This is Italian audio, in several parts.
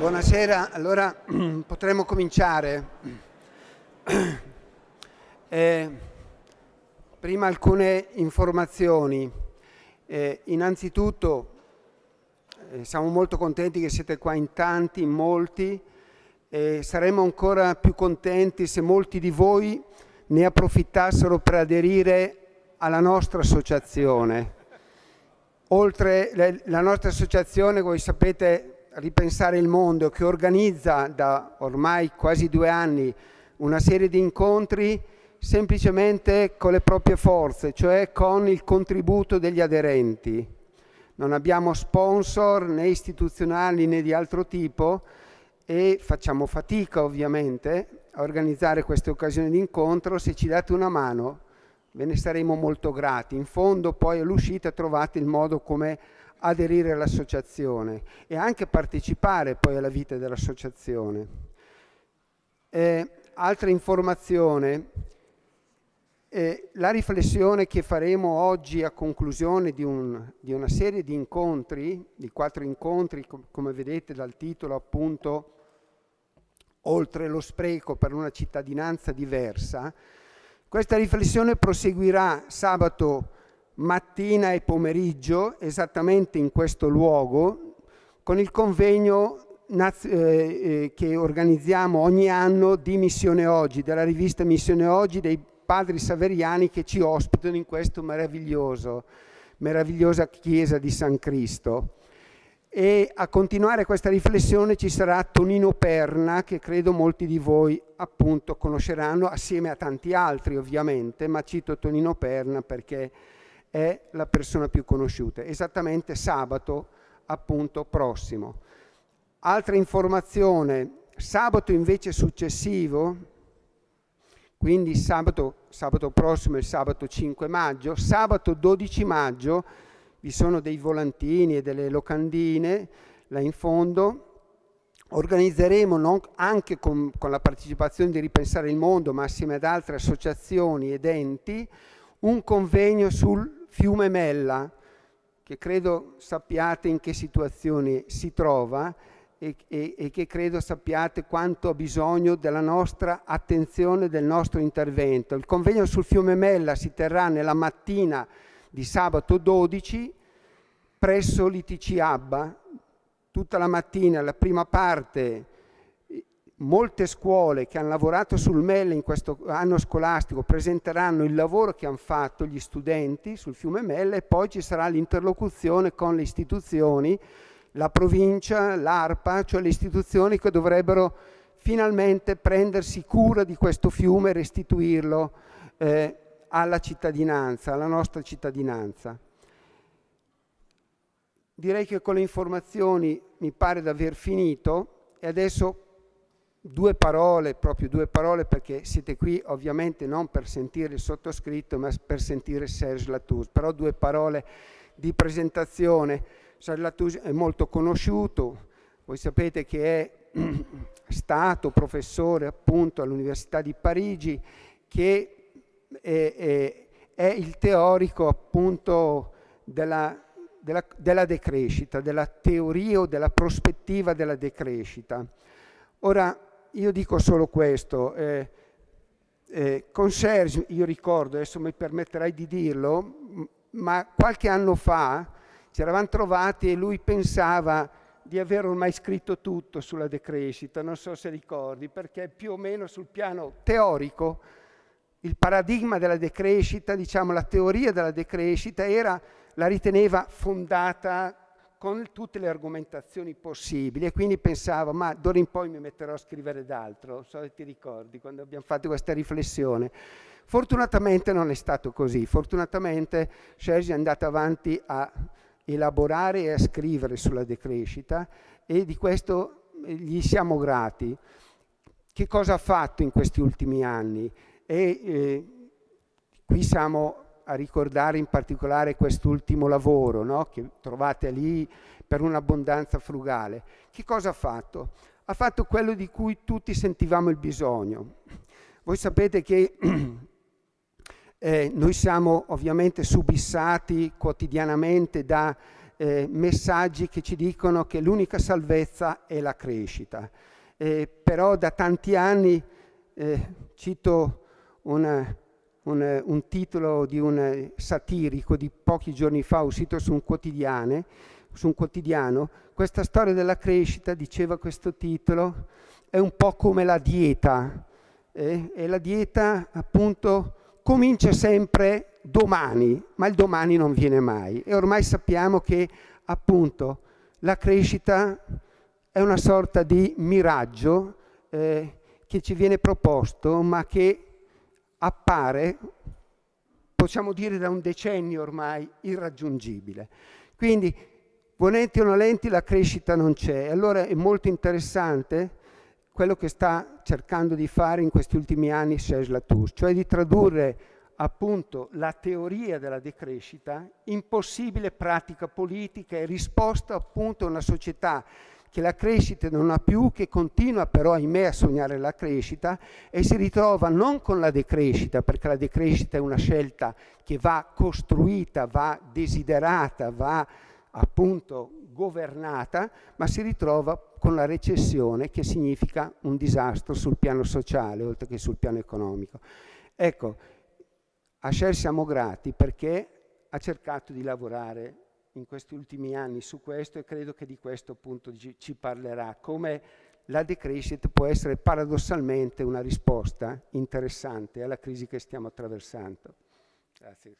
Buonasera, allora potremmo cominciare. Prima alcune informazioni. Innanzitutto siamo molto contenti che siete qua in tanti, in molti, e saremmo ancora più contenti se molti di voi ne approfittassero per aderire alla nostra associazione. Oltre la nostra associazione, voi sapete, Ripensare il Mondo, che organizza da ormai quasi 2 anni una serie di incontri semplicemente con le proprie forze, cioè con il contributo degli aderenti. Non abbiamo sponsor né istituzionali né di altro tipo e facciamo fatica ovviamente a organizzare queste occasioni di incontro. Se ci date una mano ve ne saremo molto grati. In fondo poi all'uscita trovate il modo come aderire all'associazione e anche partecipare poi alla vita dell'associazione. Altra informazione, la riflessione che faremo oggi a conclusione di una serie di incontri, di 4 incontri, come vedete dal titolo appunto, oltre lo spreco per una cittadinanza diversa. Questa riflessione proseguirà sabato mattina e pomeriggio, esattamente in questo luogo, con il convegno che organizziamo ogni anno di Missione Oggi, della rivista Missione Oggi, dei padri saveriani che ci ospitano in questa meravigliosa chiesa di San Cristo. E a continuare questa riflessione ci sarà Tonino Perna, che credo molti di voi appunto conosceranno, assieme a tanti altri ovviamente, ma cito Tonino Perna perché è la persona più conosciuta, esattamente sabato appunto prossimo. Altra informazione, sabato invece successivo, quindi sabato prossimo è il sabato 5 maggio, sabato 12 maggio vi sono dei volantini e delle locandine là in fondo. Organizzeremo anche con la partecipazione di Ripensare il Mondo, ma assieme ad altre associazioni ed enti, un convegno sul fiume Mella, che credo sappiate in che situazione si trova e che credo sappiate quanto ha bisogno della nostra attenzione, del nostro intervento. Il convegno sul fiume Mella si terrà nella mattina di sabato 12 presso l'ITC Abba, tutta la mattina. La prima parte, molte scuole che hanno lavorato sul Mella in questo anno scolastico presenteranno il lavoro che hanno fatto gli studenti sul fiume Mella e poi ci sarà l'interlocuzione con le istituzioni, la provincia, l'ARPA, cioè le istituzioni che dovrebbero finalmente prendersi cura di questo fiume e restituirlo alla cittadinanza, alla nostra cittadinanza. Direi che con le informazioni mi pare di aver finito e adesso 2 parole, proprio 2 parole, perché siete qui ovviamente non per sentire il sottoscritto ma per sentire Serge Latouche, però 2 parole di presentazione. Serge Latouche è molto conosciuto, voi sapete che è stato professore appunto all'Università di Parigi, che è il teorico appunto della decrescita, della teoria o della prospettiva della decrescita. Ora, io dico solo questo, con Serge, io ricordo, adesso mi permetterai di dirlo, ma qualche anno fa ci eravamo trovati e lui pensava di aver ormai scritto tutto sulla decrescita, non so se ricordi, perché più o meno sul piano teorico il paradigma della decrescita, diciamo la teoria della decrescita, la riteneva fondata con tutte le argomentazioni possibili e quindi pensavo, ma d'ora in poi mi metterò a scrivere d'altro, non so se ti ricordi quando abbiamo fatto questa riflessione. Fortunatamente non è stato così, fortunatamente Serge è andato avanti a elaborare e a scrivere sulla decrescita e di questo gli siamo grati. Che cosa ha fatto in questi ultimi anni? Qui siamo a ricordare in particolare quest'ultimo lavoro, no? Che trovate lì per un'abbondanza frugale. Che cosa ha fatto? Ha fatto quello di cui tutti sentivamo il bisogno. Voi sapete che noi siamo ovviamente subissati quotidianamente da messaggi che ci dicono che l'unica salvezza è la crescita. Però da tanti anni, cito un titolo di un satirico di pochi giorni fa uscito su un quotidiano, questa storia della crescita, diceva questo titolo, è un po' come la dieta, e la dieta appunto comincia sempre domani, ma il domani non viene mai, e ormai sappiamo che appunto la crescita è una sorta di miraggio che ci viene proposto, ma che appare, possiamo dire da un decennio ormai, irraggiungibile. Quindi, volenti o nolenti, la crescita non c'è. Allora è molto interessante quello che sta cercando di fare in questi ultimi anni Serge Latouche, cioè di tradurre appunto la teoria della decrescita in possibile pratica politica e risposta appunto a una società che la crescita non ha più, che continua però ahimè a sognare la crescita e si ritrova non con la decrescita, perché la decrescita è una scelta che va costruita, va desiderata, va appunto governata, ma si ritrova con la recessione, che significa un disastro sul piano sociale oltre che sul piano economico. Ecco, a Cher siamo grati perché ha cercato di lavorare in questi ultimi anni su questo, e credo che di questo appunto ci parlerà, come la decrescita può essere paradossalmente una risposta interessante alla crisi che stiamo attraversando. Grazie.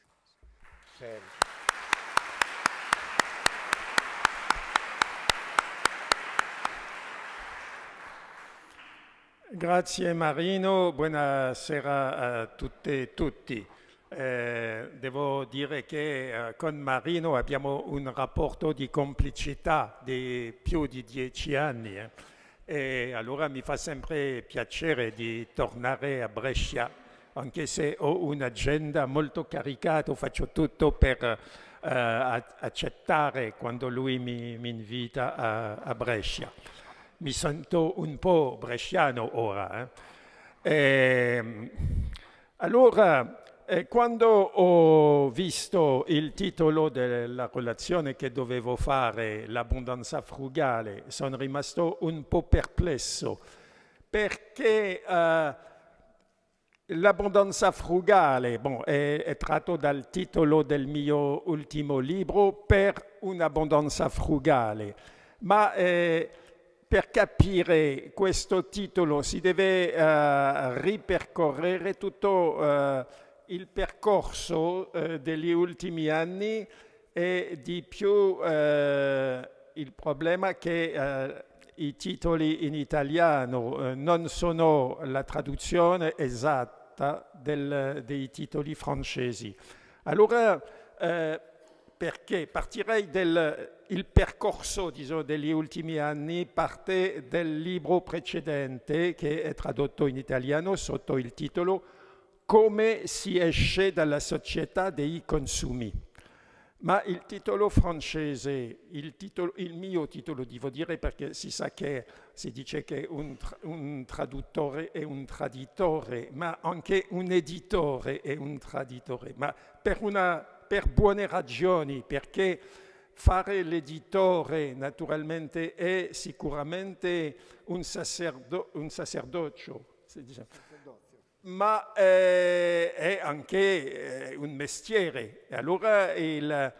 Grazie Marino, buonasera a tutte e tutti. Devo dire che con Marino abbiamo un rapporto di complicità di più di 10 anni e allora mi fa sempre piacere di tornare a Brescia, anche se ho un'agenda molto caricata, faccio tutto per accettare quando lui mi invita a Brescia. Mi sento un po' bresciano ora. Allora, quando ho visto il titolo della relazione che dovevo fare, l'abbondanza frugale, sono rimasto un po' perplesso, perché l'abbondanza frugale è tratto dal titolo del mio ultimo libro, Per un'abbondanza frugale, ma per capire questo titolo si deve ripercorrere tutto il percorso degli ultimi anni, e di più il problema che i titoli in italiano non sono la traduzione esatta dei titoli francesi. Allora, perché partirei il percorso degli ultimi anni parte del libro precedente che è tradotto in italiano sotto il titolo Come si esce dalla società dei consumi. Ma il titolo francese, il mio titolo devo dire, perché si sa che si dice che un traduttore è un traditore, ma anche un editore è un traditore, ma per buone ragioni, perché fare l'editore naturalmente è sicuramente un sacerdozio, ma è anche un mestiere. E allora il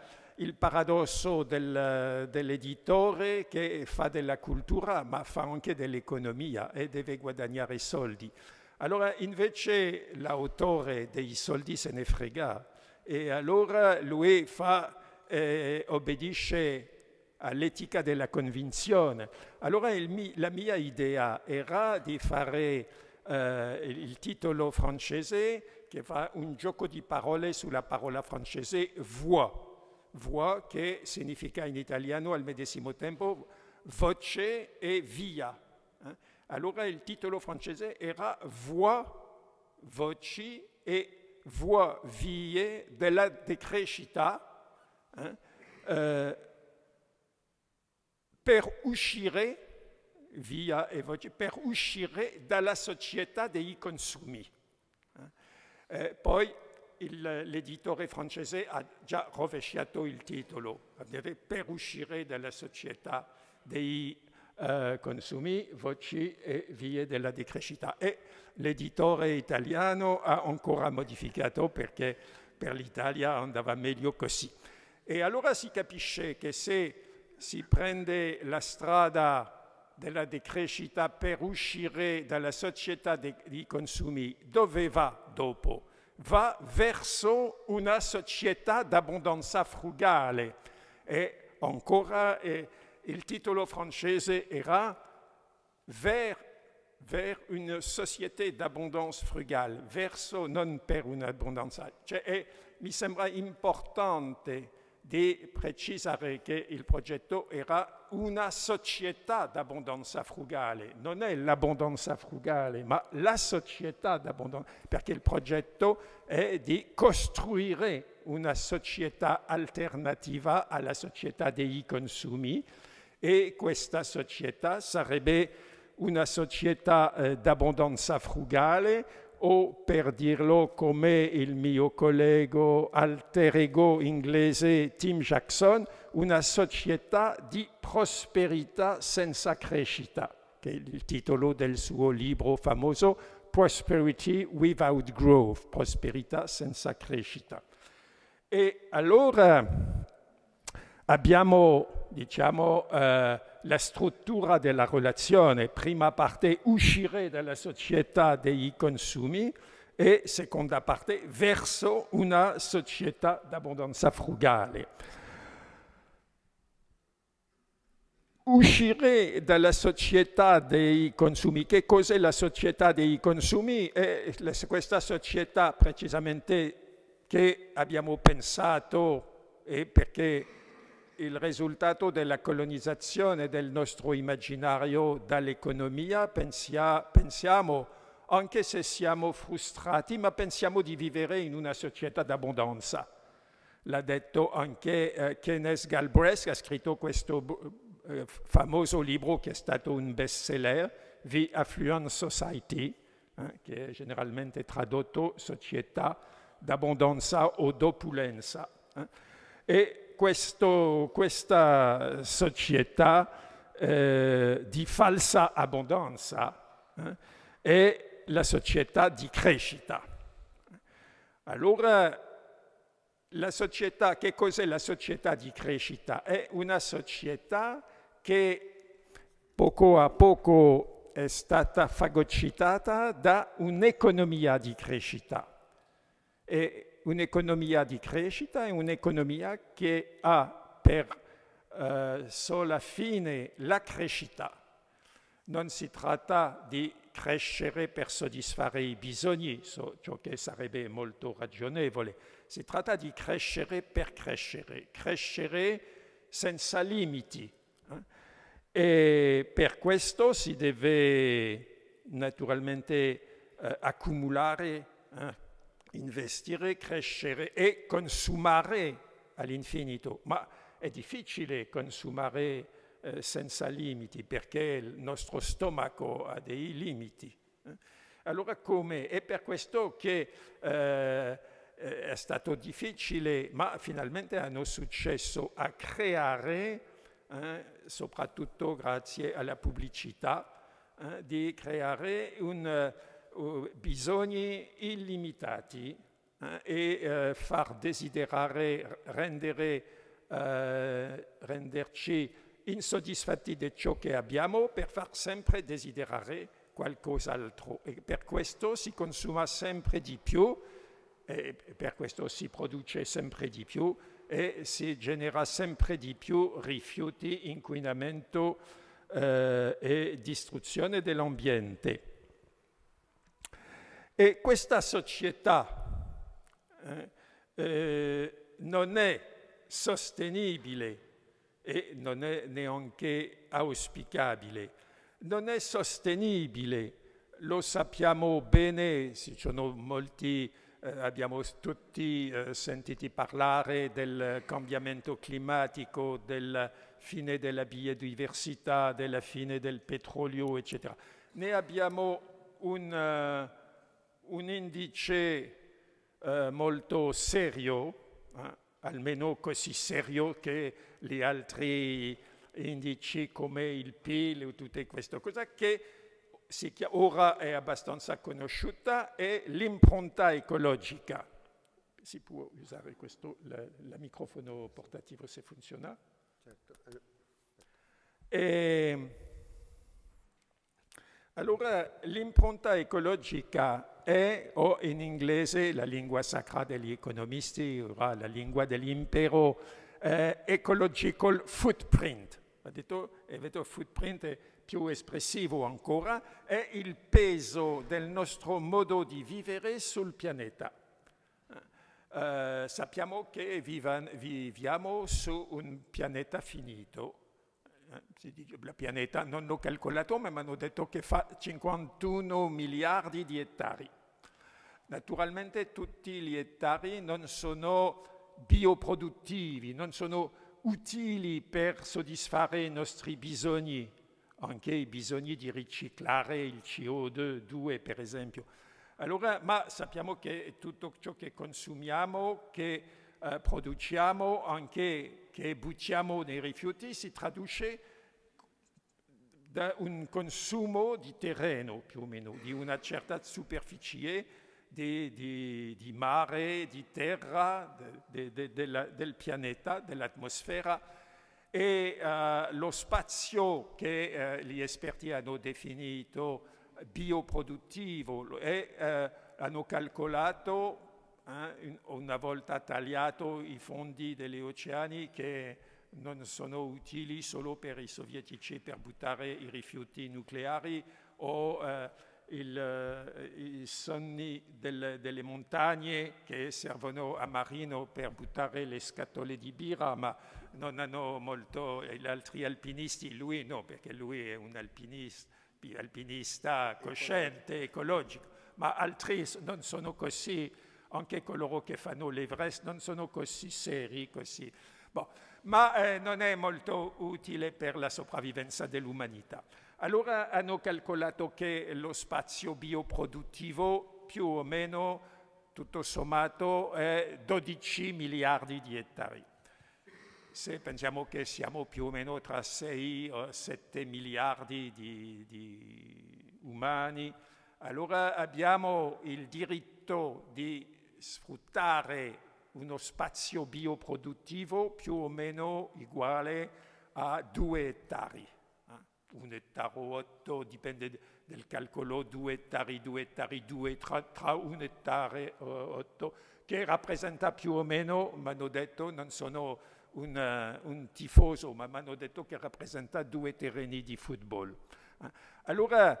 paradosso dell'editore che fa della cultura ma fa anche dell'economia e deve guadagnare soldi. Allora invece l'autore dei soldi se ne frega, e allora lui obbedisce all'etica della convinzione. Allora la mia idea era di fare il titolo francese che fa un gioco di parole sulla parola francese voix, che significa in italiano al medesimo tempo voce e via. Allora il titolo francese era voix, voci e voie vie della decrescita, per uscire via e voce, per uscire dalla società dei consumi. Poi l'editore francese ha già rovesciato il titolo, deve per uscire dalla società dei consumi, voci e vie della decrescita. E l'editore italiano ha ancora modificato perché per l'Italia andava meglio così. E allora si capisce che se si prende la strada della decrescita per uscire dalla società dei consumi, dove va dopo? Va verso una società d'abbondanza frugale. E ancora il titolo francese era vers une société d'abbondance frugale, verso non per un'abbondanza. Cioè, mi sembra importante di precisare che il progetto era una società d'abbondanza frugale, non è l'abbondanza frugale, ma la società d'abbondanza, perché il progetto è di costruire una società alternativa alla società dei consumi e questa società sarebbe una società d'abbondanza frugale o, per dirlo come il mio collega alter ego inglese Tim Jackson, una società di prosperità senza crescita, che è il titolo del suo libro famoso Prosperity Without Growth, prosperità senza crescita. E allora abbiamo, diciamo, la struttura della relazione, prima parte uscire dalla società dei consumi e seconda parte verso una società d'abbondanza frugale. Uscire dalla società dei consumi. Che cos'è la società dei consumi? È questa società precisamente che abbiamo pensato perché il risultato della colonizzazione del nostro immaginario dall'economia, pensiamo, anche se siamo frustrati, ma pensiamo di vivere in una società d'abbondanza. L'ha detto anche Kenneth Galbraith, che ha scritto questo famoso libro che è stato un bestseller, The Affluent Society, che è generalmente tradotto società d'abbondanza o d'opulenza. E questa società di falsa abbondanza è la società di crescita. Allora, la società, che cos'è la società di crescita? È una società che poco a poco è stata fagocitata da un'economia di crescita. E un'economia di crescita è un'economia che ha per sola fine la crescita. Non si tratta di crescere per soddisfare i bisogni, ciò che sarebbe molto ragionevole. Si tratta di crescere per crescere senza limiti. E per questo si deve naturalmente accumulare, investire, crescere e consumare all'infinito. Ma è difficile consumare senza limiti perché il nostro stomaco ha dei limiti. Allora come? È per questo che è stato difficile, ma finalmente hanno successo a creare, soprattutto grazie alla pubblicità, di creare bisogni illimitati e far desiderare, renderci insoddisfatti di ciò che abbiamo per far sempre desiderare qualcos'altro. E per questo si consuma sempre di più, e per questo si produce sempre di più e si genera sempre di più rifiuti, inquinamento e distruzione dell'ambiente. E questa società non è sostenibile e non è neanche auspicabile. Non è sostenibile, lo sappiamo bene, ci sono molti, abbiamo tutti sentito parlare del cambiamento climatico, della fine della biodiversità, della fine del petrolio, eccetera. Ne abbiamo un indice molto serio, almeno così serio che gli altri indici come il PIL o tutte queste cose che ora è abbastanza conosciuta, è l'impronta ecologica. Si può usare questo, il microfono portativo se funziona? Certo. Allora, l'impronta ecologica è, o in inglese, la lingua sacra degli economisti, ora la lingua dell'impero, ecological footprint. Vedo footprint è più espressivo ancora, è il peso del nostro modo di vivere sul pianeta. Sappiamo che viviamo su un pianeta finito. Il pianeta non l'ho calcolato, ma mi hanno detto che fa 51 miliardi di ettari. Naturalmente tutti gli ettari non sono bioproduttivi, non sono utili per soddisfare i nostri bisogni, anche i bisogni di riciclare il CO2 per esempio. Allora, ma sappiamo che tutto ciò che consumiamo, che produciamo, anche che buttiamo nei rifiuti, si traduce da un consumo di terreno, più o meno, di una certa superficie di mare, di terra, del pianeta, dell'atmosfera, e lo spazio che gli esperti hanno definito bioproduttivo e hanno calcolato, una volta tagliato i fondi degli oceani, che non sono utili solo per i sovietici per buttare i rifiuti nucleari o i sonni delle montagne che servono a Marino per buttare le scatole di birra, ma non hanno molto gli altri alpinisti, lui no, perché lui è un alpinista cosciente, ecologico, ma altri non sono così, anche coloro che fanno l'Everest non sono così seri, così. Ma non è molto utile per la sopravvivenza dell'umanità. Allora hanno calcolato che lo spazio bioproduttivo più o meno, tutto sommato, è 12 miliardi di ettari. Se pensiamo che siamo più o meno tra 6 o 7 miliardi di umani, allora abbiamo il diritto di sfruttare uno spazio bioproduttivo più o meno uguale a 2 ettari. 1 ettaro 8, dipende del calcolo, 2 ettari, 2 ettari, 2, tra 1 ettaro 8, che rappresenta più o meno, mi hanno detto, non sono un tifoso, ma mi hanno detto che rappresenta 2 terreni di football. Allora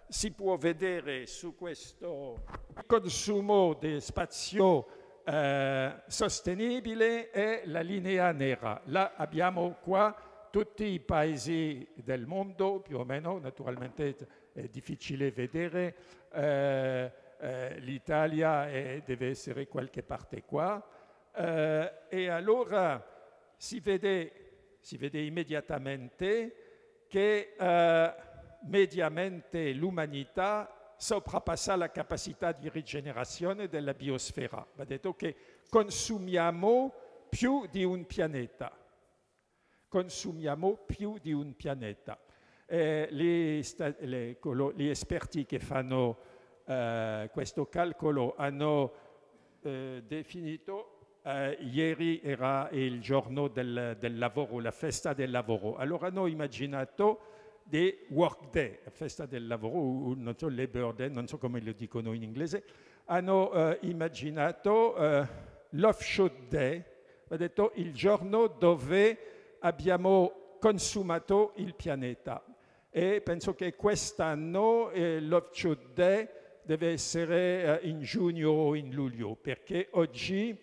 si può vedere su questo consumo di spazio sostenibile è la linea nera. Là abbiamo qua tutti i paesi del mondo, più o meno, naturalmente è difficile vedere, l'Italia deve essere qualche parte qua, e allora si vede immediatamente che mediamente l'umanità sovrapassa la capacità di rigenerazione della biosfera. Va detto che consumiamo più di un pianeta. Gli esperti che fanno questo calcolo hanno definito, ieri era il giorno del lavoro, la festa del lavoro, allora hanno immaginato di Work Day, la festa del lavoro, non so, Labor Day, non so come lo dicono in inglese, hanno immaginato l'Offshore Day, ha detto il giorno dove abbiamo consumato il pianeta. E penso che quest'anno l'Offshore Day deve essere in giugno o in luglio, perché oggi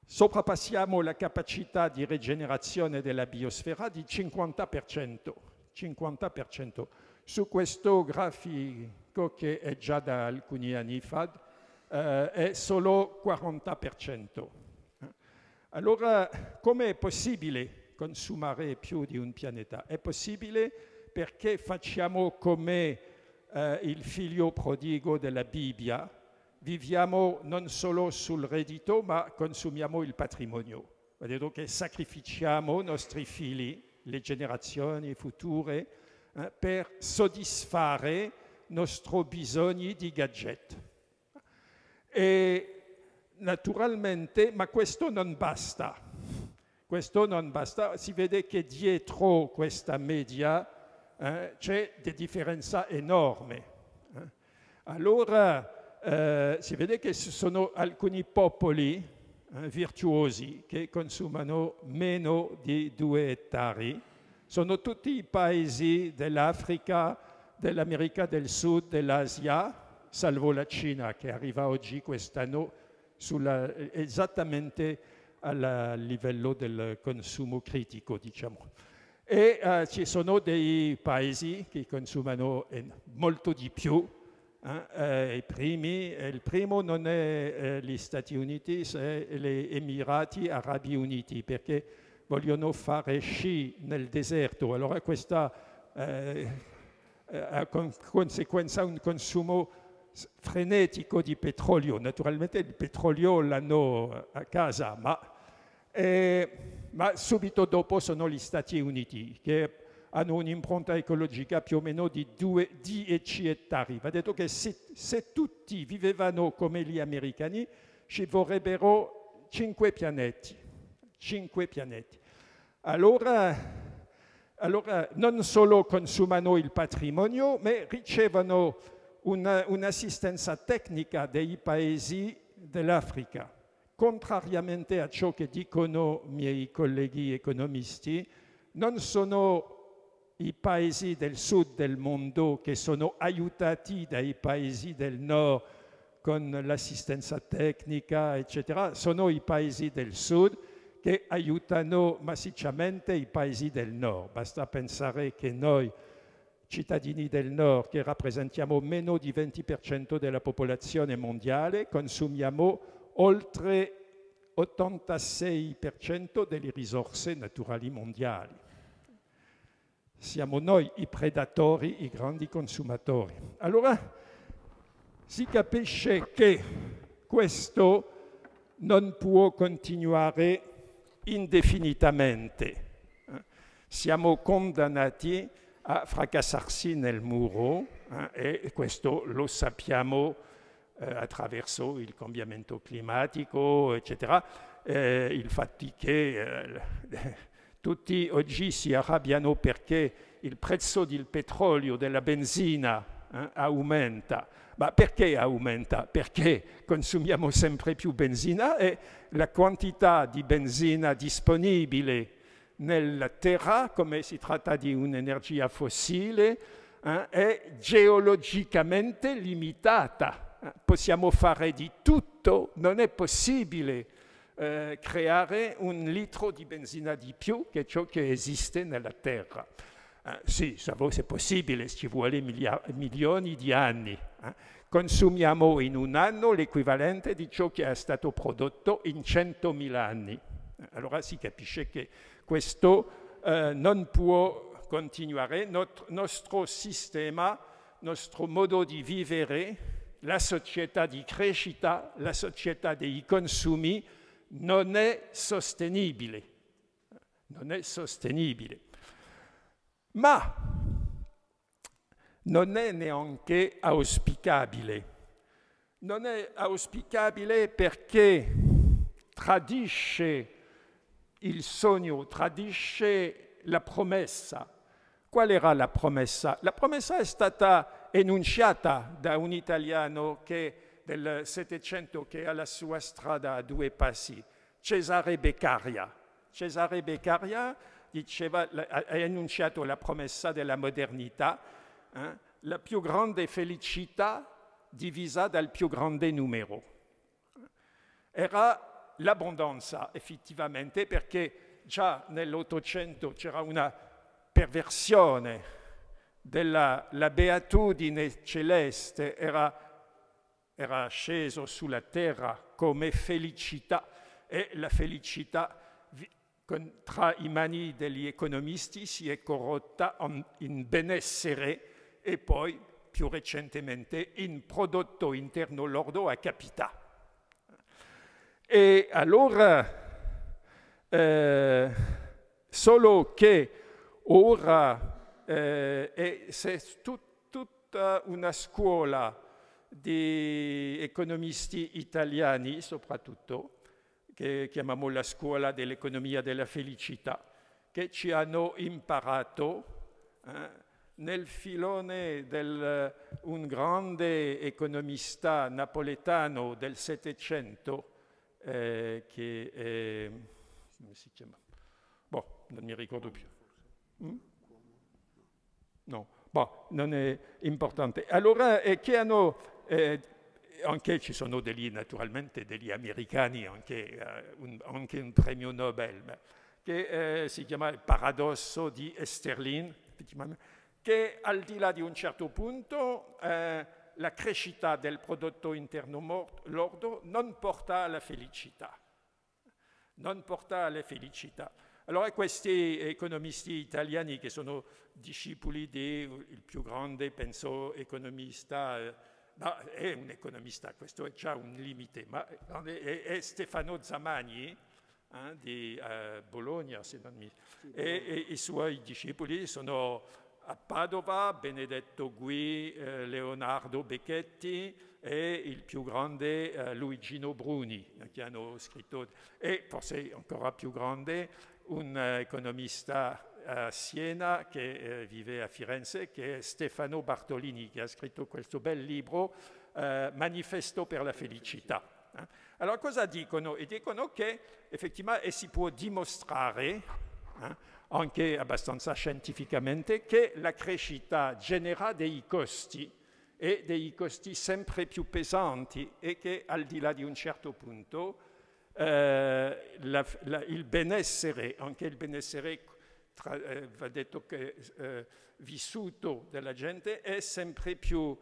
sovrappassiamo la capacità di rigenerazione della biosfera di 50%. 50%. Su questo grafico, che è già da alcuni anni fa, è solo 40%. Allora, come è possibile consumare più di un pianeta? È possibile perché facciamo come il figlio prodigo della Bibbia, viviamo non solo sul reddito, ma consumiamo il patrimonio. Vuol dire che sacrificiamo i nostri figli, le generazioni future, per soddisfare i nostri bisogni di gadget. E naturalmente, ma questo non basta. Questo non basta. Si vede che dietro questa media c'è una differenza enorme. Allora, si vede che ci sono alcuni popoli virtuosi che consumano meno di 2 ettari. Sono tutti i paesi dell'Africa, dell'America del Sud, dell'Asia, salvo la Cina che arriva oggi quest'anno esattamente al livello del consumo critico, diciamo. E ci sono dei paesi che consumano molto di più. Il primo non è gli Stati Uniti, sono gli Emirati Arabi Uniti, perché vogliono fare sci nel deserto. Allora questa ha conseguenza un consumo frenetico di petrolio. Naturalmente il petrolio l'hanno a casa, ma subito dopo sono gli Stati Uniti, che hanno un'impronta ecologica più o meno di 10 ettari. Va detto che se tutti vivevano come gli americani, ci vorrebbero 5 pianeti. 5 pianeti. Allora non solo consumano il patrimonio, ma ricevono un'assistenza tecnica dei paesi dell'Africa. Contrariamente a ciò che dicono i miei colleghi economisti, non sono i paesi del sud del mondo che sono aiutati dai paesi del nord con l'assistenza tecnica, eccetera, sono i paesi del sud che aiutano massicciamente i paesi del nord. Basta pensare che noi, cittadini del nord, che rappresentiamo meno di 20% della popolazione mondiale, consumiamo oltre 86% delle risorse naturali mondiali. Siamo noi i predatori, i grandi consumatori. Allora si capisce che questo non può continuare indefinitamente. Siamo condannati a fracassarsi nel muro e questo lo sappiamo attraverso il cambiamento climatico, eccetera. Il fatto che tutti oggi si arrabbiano perché il prezzo del petrolio, della benzina aumenta. Ma perché aumenta? Perché consumiamo sempre più benzina e la quantità di benzina disponibile nella terra, come si tratta di un'energia fossile, è geologicamente limitata. Possiamo fare di tutto, non è possibile creare 1 litro di benzina di più che ciò che esiste nella terra. Sì, è possibile, ci vuole milioni di anni. Consumiamo in un anno l'equivalente di ciò che è stato prodotto in 100.000 anni. Allora si capisce che questo non può continuare. Nostro sistema, nostro modo di vivere, la società di crescita, la società dei consumi, non è sostenibile. Non è sostenibile. Ma non è neanche auspicabile. Non è auspicabile perché tradisce il sogno, tradisce la promessa. Qual era la promessa? La promessa è stata enunciata da un italiano del Settecento che ha la sua strada a 2 passi, Cesare Beccaria. Cesare Beccaria ha enunciato la promessa della modernità, la più grande felicità divisa dal più grande numero. Era l'abbondanza, effettivamente, perché già nell'Ottocento c'era una perversione della beatitudine celeste, era sceso sulla terra come felicità e la felicità tra i mani degli economisti si è corrotta in benessere e poi più recentemente in prodotto interno lordo a capita. E allora, solo che ora se tutta una scuola di economisti italiani, soprattutto, che chiamiamo la scuola dell'economia della felicità, che ci hanno imparato nel filone di un grande economista napoletano del Settecento, che è, come si chiama? Boh, non mi ricordo più. No, boh, non è importante. Allora, che hanno, anche ci sono naturalmente degli americani, anche un premio Nobel, che si chiama il paradosso di Esterlin, che al di là di un certo punto la crescita del prodotto interno lordo non porta alla felicità. Non porta alla felicità. Allora questi economisti italiani che sono discepoli del più grande, penso, economista, è un economista, questo è già un limite, ma è Stefano Zamagni di Bologna, se non mi... e i suoi discepoli sono a Padova, Benedetto Gui, Leonardo Becchetti e il più grande Luigino Bruni, che hanno scritto, e forse ancora più grande, un economista a Siena che vive a Firenze, che è Stefano Bartolini, che ha scritto questo bel libro, Manifesto per la felicità. Allora cosa dicono? E dicono che effettivamente si può dimostrare, anche abbastanza scientificamente, che la crescita genera dei costi e dei costi sempre più pesanti e che al di là di un certo punto il benessere, anche il benessere va detto che vissuto della gente è sempre più,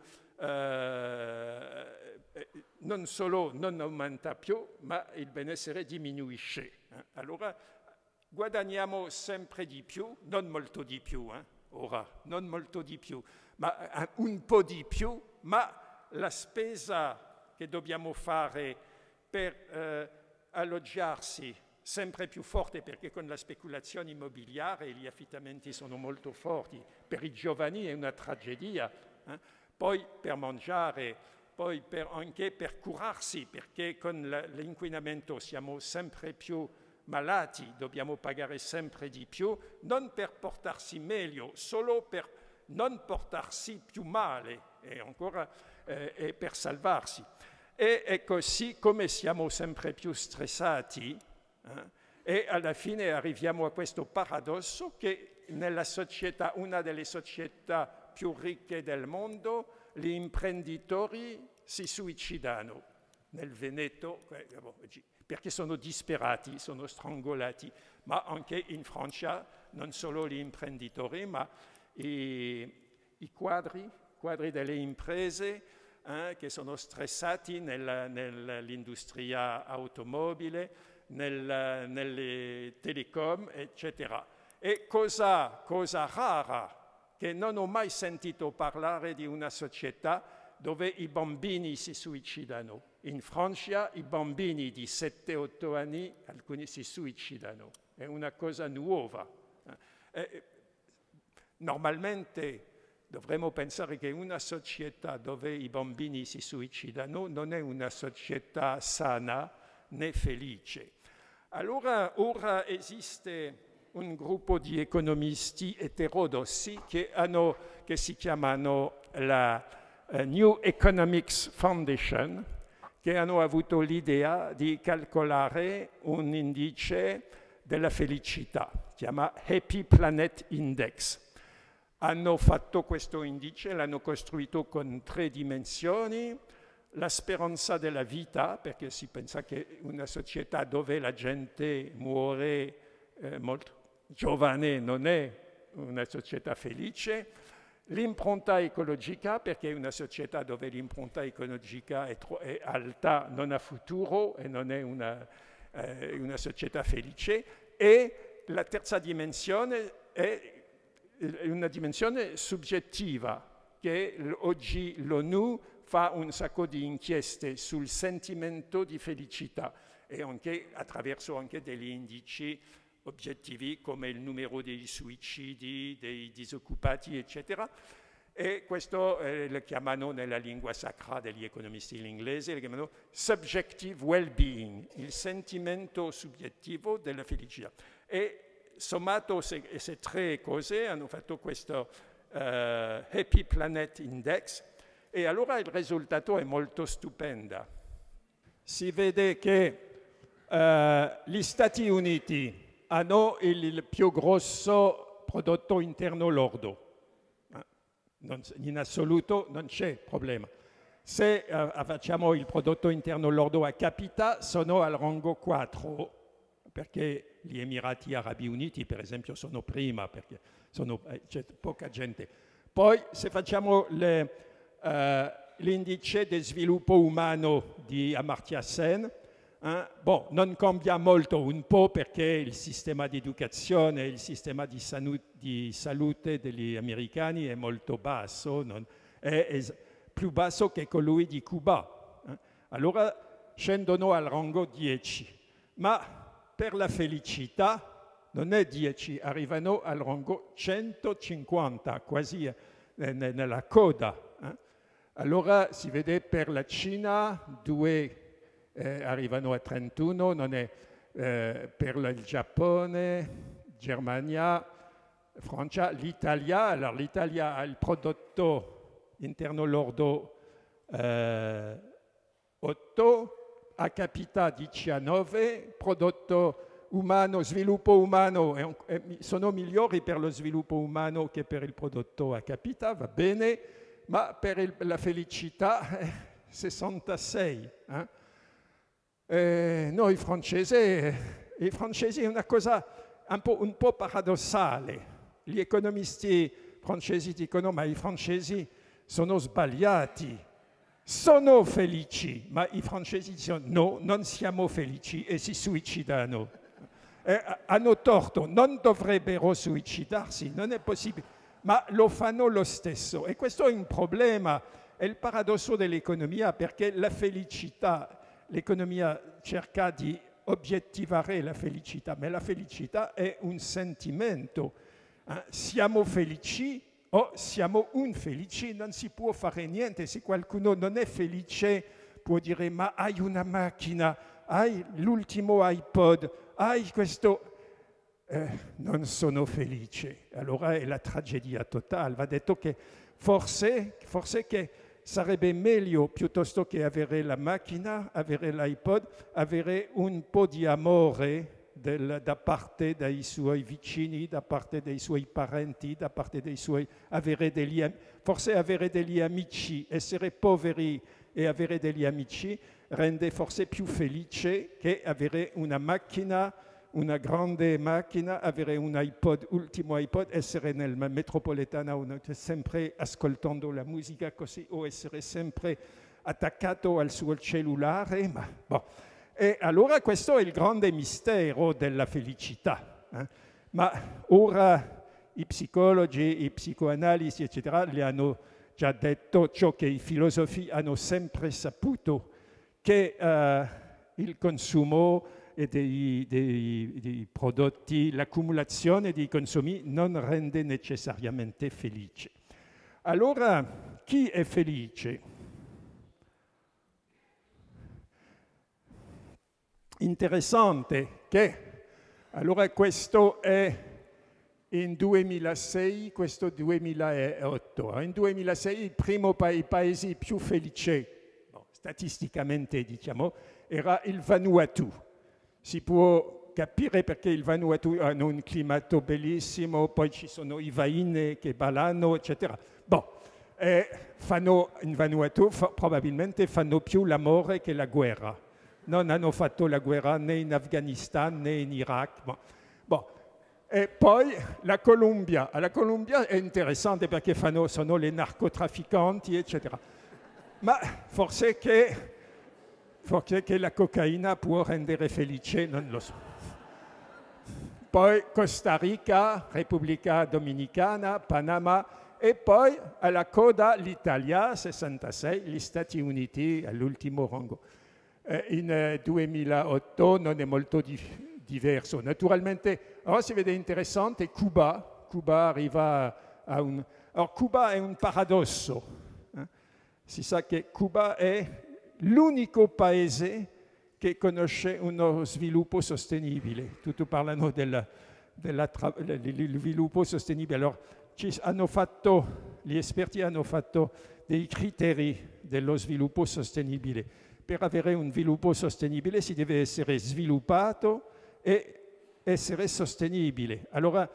non solo non aumenta più, ma il benessere diminuisce. Allora guadagniamo sempre di più, non molto di più, ora, non molto di più, ma un po' di più, ma la spesa che dobbiamo fare per alloggiarsi sempre più forte, perché con la speculazione immobiliare gli affittamenti sono molto forti, per i giovani è una tragedia, poi per mangiare, poi anche per curarsi, perché con l'inquinamento siamo sempre più malati, dobbiamo pagare sempre di più, non per portarsi meglio, solo per non portarsi più male e ancora per salvarsi. E così come siamo sempre più stressati, e alla fine arriviamo a questo paradosso che nella società, una delle società più ricche del mondo, gli imprenditori si suicidano. Nel Veneto, perché sono disperati, sono strangolati, ma anche in Francia non solo gli imprenditori, ma i quadri delle imprese che sono stressati nell'industria automobile, nelle telecom, eccetera. E cosa rara, che non ho mai sentito parlare di una società dove i bambini si suicidano. In Francia i bambini di 7-8 anni, alcuni si suicidano. È una cosa nuova. Normalmente dovremmo pensare che una società dove i bambini si suicidano non è una società sana né felice. Allora ora esiste un gruppo di economisti eterodossi che si chiamano la New Economics Foundation, che hanno avuto l'idea di calcolare un indice della felicità, si chiama Happy Planet Index. Hanno fatto questo indice, l'hanno costruito con 3 dimensioni, la speranza della vita, perché si pensa che una società dove la gente muore molto giovane non è una società felice, l'impronta ecologica, perché una società dove l'impronta ecologica è alta non ha futuro e non è una società felice, e la terza dimensione è una dimensione soggettiva, che oggi l'ONU fa un sacco di inchieste sul sentimento di felicità e anche attraverso anche degli indici obiettivi come il numero dei suicidi, dei disoccupati, eccetera. E questo lo chiamano nella lingua sacra degli economisti in inglese, lo chiamano subjective well-being, il sentimento soggettivo della felicità. E sommato queste tre cose hanno fatto questo Happy Planet Index e allora il risultato è molto stupendo. Si vede che gli Stati Uniti hanno il più grosso prodotto interno lordo. In assoluto non c'è problema. Se facciamo il prodotto interno lordo a capita, sono al rango 4, perché gli Emirati Arabi Uniti, per esempio, sono prima, perché c'è poca gente. Poi, se facciamo l'indice di sviluppo umano di Amartya Sen, non cambia molto, un po' perché il sistema di educazione, il sistema di salute degli americani è molto basso, è più basso che colui di Cuba. Allora scendono al rango 10, ma per la felicità non è 10, arrivano al rango 150, quasi nella coda. Allora si vede per la Cina 2 arrivano a 31, non è per il Giappone, Germania, Francia, l'Italia. Allora l'Italia ha il prodotto interno lordo 8, a capita 19, prodotto umano, sviluppo umano, sono migliori per lo sviluppo umano che per il prodotto a capita, va bene, ma per la felicità 66. Noi francesi è una cosa un po' paradossale. Gli economisti francesi dicono ma i francesi sono sbagliati, sono felici, ma i francesi dicono no, non siamo felici e si suicidano. Hanno torto, non dovrebbero suicidarsi, non è possibile, ma lo fanno lo stesso. E questo è un problema, è il paradosso dell'economia, perché la felicità, l'economia cerca di obiettivare la felicità, ma la felicità è un sentimento. Siamo felici o siamo infelici, non si può fare niente. Se qualcuno non è felice può dire ma hai una macchina, hai l'ultimo iPod, hai questo... non sono felice. Allora è la tragedia totale. Va detto che forse che sarebbe meglio, piuttosto che avere la macchina, avere l'iPod, avere un po' di amore da parte dei suoi vicini, da parte dei suoi parenti, da parte dei suoi... forse avere degli amici, essere poveri e avere degli amici rende forse più felice che avere una macchina, una grande macchina, avere un iPod, ultimo iPod, essere nella metropolitana sempre ascoltando la musica così, o essere sempre attaccato al suo cellulare. Ma, boh. E allora questo è il grande mistero della felicità. Ma ora i psicologi, i psicoanalisi, eccetera, le hanno già detto ciò che i filosofi hanno sempre saputo, che il consumo e dei prodotti, l'accumulazione dei consumi non rende necessariamente felice. Allora, chi è felice? Interessante che, allora questo è in 2006, questo 2008. In 2006 il primo paese più felice, statisticamente diciamo, era il Vanuatu. Si può capire perché il Vanuatu hanno un climato bellissimo, poi ci sono i vaine che ballano, eccetera. In Vanuatu probabilmente fanno più l'amore che la guerra. Non hanno fatto la guerra né in Afghanistan né in Iraq. E poi la Colombia. La Colombia è interessante perché sono le narcotrafficanti, eccetera. Ma forse che la cocaina può rendere felice, non lo so. Poi Costa Rica, Repubblica Dominicana, Panama, e poi alla coda l'Italia, 66, gli Stati Uniti all'ultimo rango. In 2008 non è molto diverso. Naturalmente, ora si vede interessante, Cuba arriva a un... Allora, Cuba è un paradosso. Si sa che Cuba è l'unico paese che conosce uno sviluppo sostenibile. Tutti parlano dello sviluppo sostenibile. Allora, gli esperti hanno fatto dei criteri dello sviluppo sostenibile. Per avere un sviluppo sostenibile si deve essere sviluppato e essere sostenibile. Allora,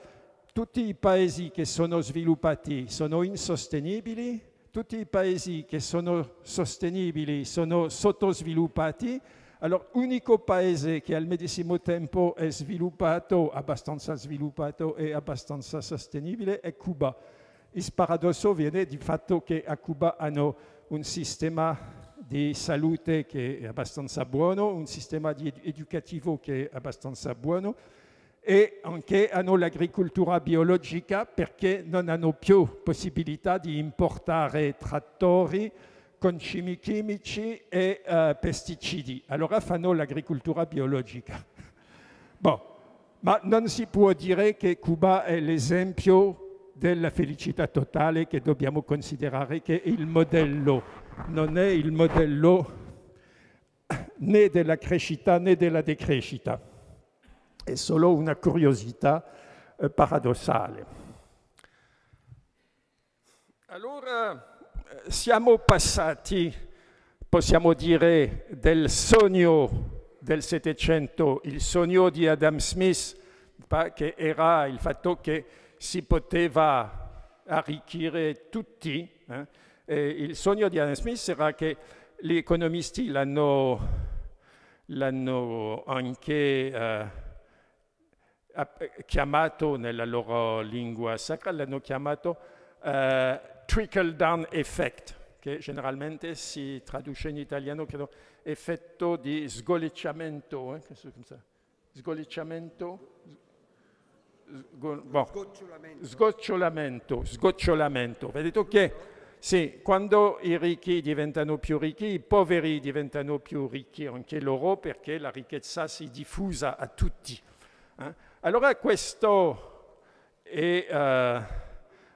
tutti i paesi che sono sviluppati sono insostenibili, tutti i paesi che sono sostenibili sono sottosviluppati. Allora, l'unico paese che al medesimo tempo è abbastanza sviluppato e abbastanza sostenibile è Cuba. Il paradosso viene dal fatto che a Cuba hanno un sistema di salute che è abbastanza buono, un sistema educativo che è abbastanza buono e anche hanno l'agricoltura biologica perché non hanno più possibilità di importare trattori con chimici e pesticidi. Allora fanno l'agricoltura biologica. Ma non si può dire che Cuba è l'esempio della felicità totale che dobbiamo considerare che è il modello. Non è il modello né della crescita né della decrescita. È solo una curiosità paradossale. Allora, siamo passati, possiamo dire, del sogno del Settecento, il sogno di Adam Smith, che era il fatto che si poteva arricchire tutti. Il sogno di Adam Smith era che gli economisti l'hanno anche chiamato nella loro lingua sacra, l'hanno chiamato trickle down effect, che generalmente si traduce in italiano, credo, effetto di sgolicciamento. Sgolicciamento? Sgocciolamento. Vedete che sì, quando i ricchi diventano più ricchi, i poveri diventano più ricchi anche loro perché la ricchezza si diffusa a tutti. Allora questo è...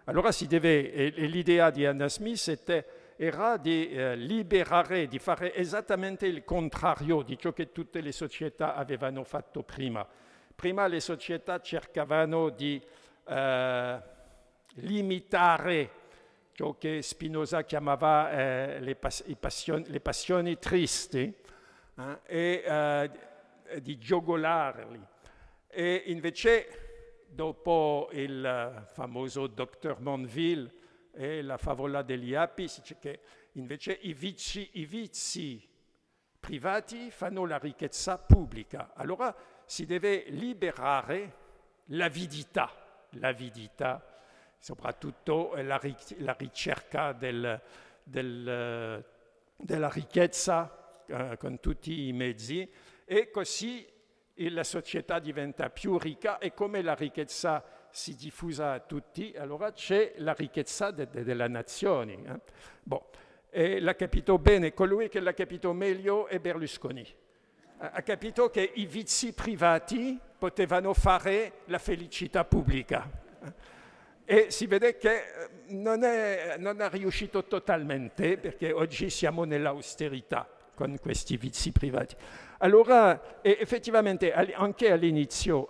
Allora l'idea di Adam Smith era di liberare, di fare esattamente il contrario di ciò che tutte le società avevano fatto prima. Prima le società cercavano di limitare ciò che Spinoza chiamava le passioni tristi e di giogolarli. E invece dopo il famoso Dr. Monville e la favola degli api, si dice che invece i vizi privati fanno la ricchezza pubblica. Allora si deve liberare l'avidità, soprattutto la ricerca della ricchezza con tutti i mezzi, e così la società diventa più ricca e come la ricchezza si diffusa a tutti, allora c'è la ricchezza delle nazioni. E l'ha capito bene, colui che l'ha capito meglio è Berlusconi. Ha capito che i vizi privati potevano fare la felicità pubblica. E si vede che non è riuscito totalmente, perché oggi siamo nell'austerità con questi vizi privati. Allora, effettivamente, anche all'inizio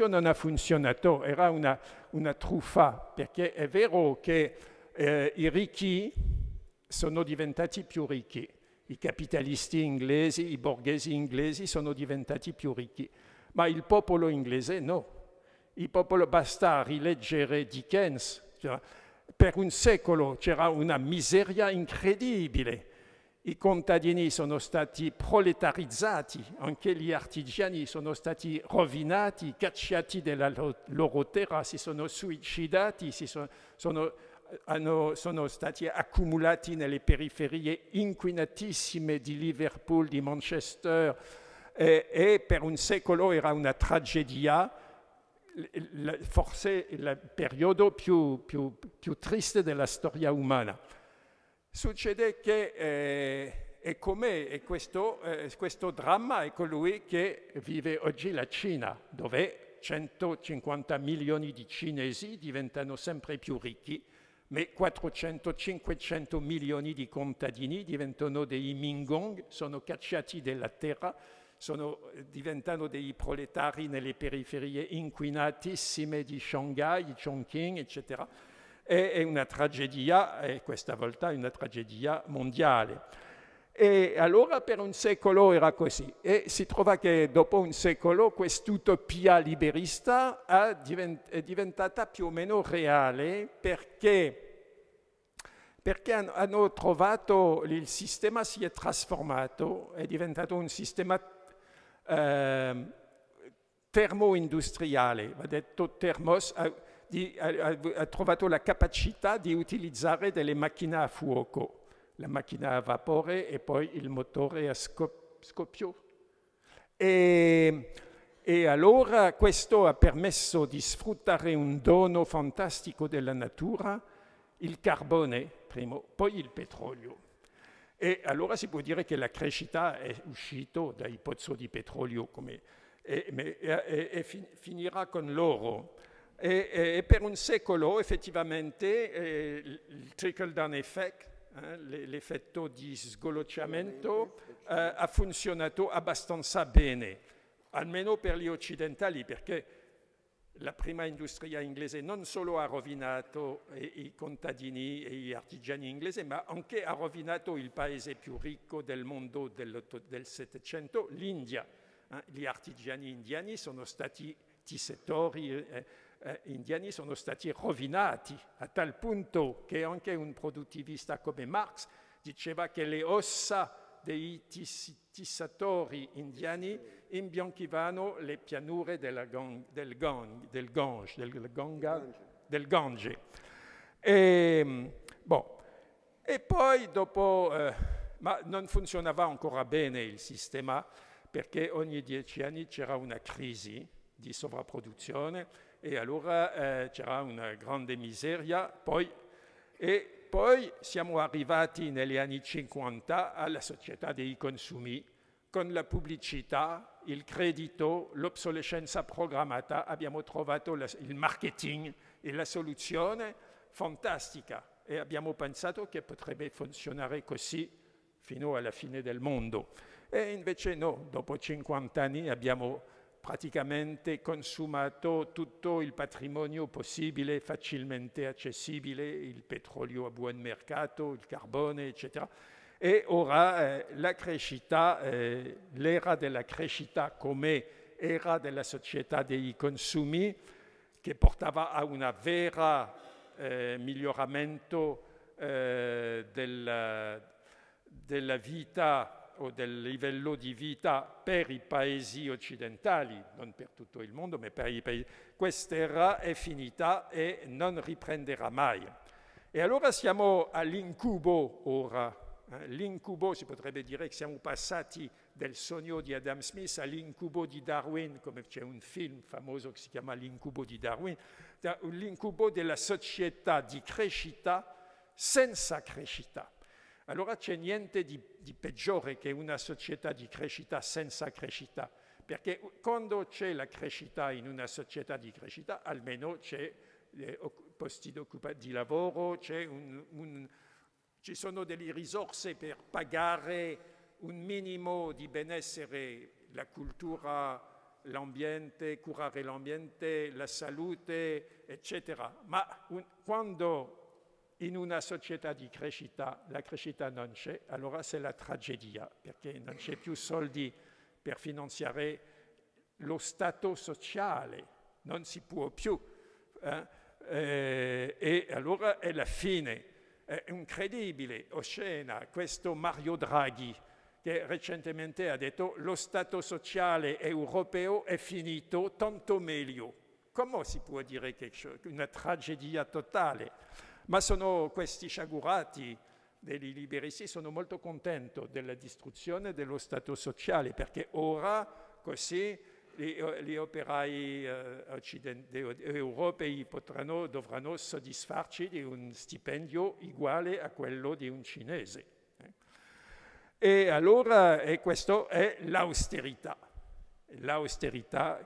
non ha funzionato, era una truffa, perché è vero che i ricchi sono diventati più ricchi, i capitalisti inglesi, i borghesi inglesi sono diventati più ricchi, ma il popolo inglese no. Il popolo, basta rileggere Dickens, cioè, per un secolo c'era una miseria incredibile. I contadini sono stati proletarizzati, anche gli artigiani sono stati rovinati, cacciati dalla loro terra, si sono suicidati, sono stati accumulati nelle periferie inquinatissime di Liverpool, di Manchester, e per un secolo era una tragedia forse il periodo più triste della storia umana. Succede che e questo dramma è colui che vive oggi la Cina, dove 150 milioni di cinesi diventano sempre più ricchi, ma 400-500 milioni di contadini diventano dei Mingong, sono cacciati dalla terra, diventano dei proletari nelle periferie inquinatissime di Shanghai, Chongqing, eccetera. È una tragedia, e questa volta è una tragedia mondiale. E allora per un secolo era così. E si trova che dopo un secolo quest'utopia liberista è diventata più o meno reale perché hanno trovato, il sistema si è trasformato, è diventato un sistema termoindustriale, va detto Termos, ha trovato la capacità di utilizzare delle macchine a fuoco, la macchina a vapore e poi il motore a scoppio. E allora questo ha permesso di sfruttare un dono fantastico della natura, il carbone primo, poi il petrolio. E allora si può dire che la crescita è uscita dai pozzi di petrolio e finirà con l'oro. E per un secolo effettivamente il trickle-down effect, l'effetto di sgolciamento, ha funzionato abbastanza bene, almeno per gli occidentali, perché la prima industria inglese non solo ha rovinato i contadini e gli artigiani inglesi, ma anche ha rovinato il paese più ricco del mondo del Settecento, l'India. Gli artigiani indiani sono stati, tessetori indiani sono stati rovinati, a tal punto che anche un produttivista come Marx diceva che le ossa dei tissatori indiani imbianchivano le pianure del Gange. E poi dopo, ma non funzionava ancora bene il sistema, perché ogni 10 anni c'era una crisi di sovrapproduzione e allora c'era una grande miseria. Poi siamo arrivati negli anni 50 alla società dei consumi, con la pubblicità, il credito, l'obsolescenza programmata. Abbiamo trovato il marketing e la soluzione fantastica e abbiamo pensato che potrebbe funzionare così fino alla fine del mondo. E invece no, dopo 50 anni abbiamo praticamente consumato tutto il patrimonio possibile, facilmente accessibile, il petrolio a buon mercato, il carbone, eccetera. E ora la crescita, l'era della crescita come era della società dei consumi, che portava a una vera miglioramento della vita o del livello di vita per i paesi occidentali, non per tutto il mondo, ma per i paesi. Quest'era è finita e non riprenderà mai. E allora siamo all'incubo ora. L'incubo, si potrebbe dire che siamo passati del sogno di Adam Smith all'incubo di Darwin, come c'è un film famoso che si chiama L'incubo di Darwin, l'incubo della società di crescita senza crescita. Allora c'è niente di peggiore che una società di crescita senza crescita, perché quando c'è la crescita in una società di crescita, almeno c'è posti di lavoro, ci sono delle risorse per pagare un minimo di benessere, la cultura, l'ambiente, curare l'ambiente, la salute, eccetera. Ma quando in una società di crescita la crescita non c'è, allora c'est la tragedia, perché non c'è più soldi per finanziare lo stato sociale, non si può più. E allora è la fine. È incredibile, oscena, questo Mario Draghi, che recentemente ha detto lo stato sociale europeo è finito, tanto meglio. Come si può dire che è una tragedia totale? Ma sono questi sciagurati dei liberisti, sono molto contento della distruzione dello Stato sociale, perché ora così gli operai europei dovranno soddisfarci di un stipendio uguale a quello di un cinese. E allora questa è l'austerità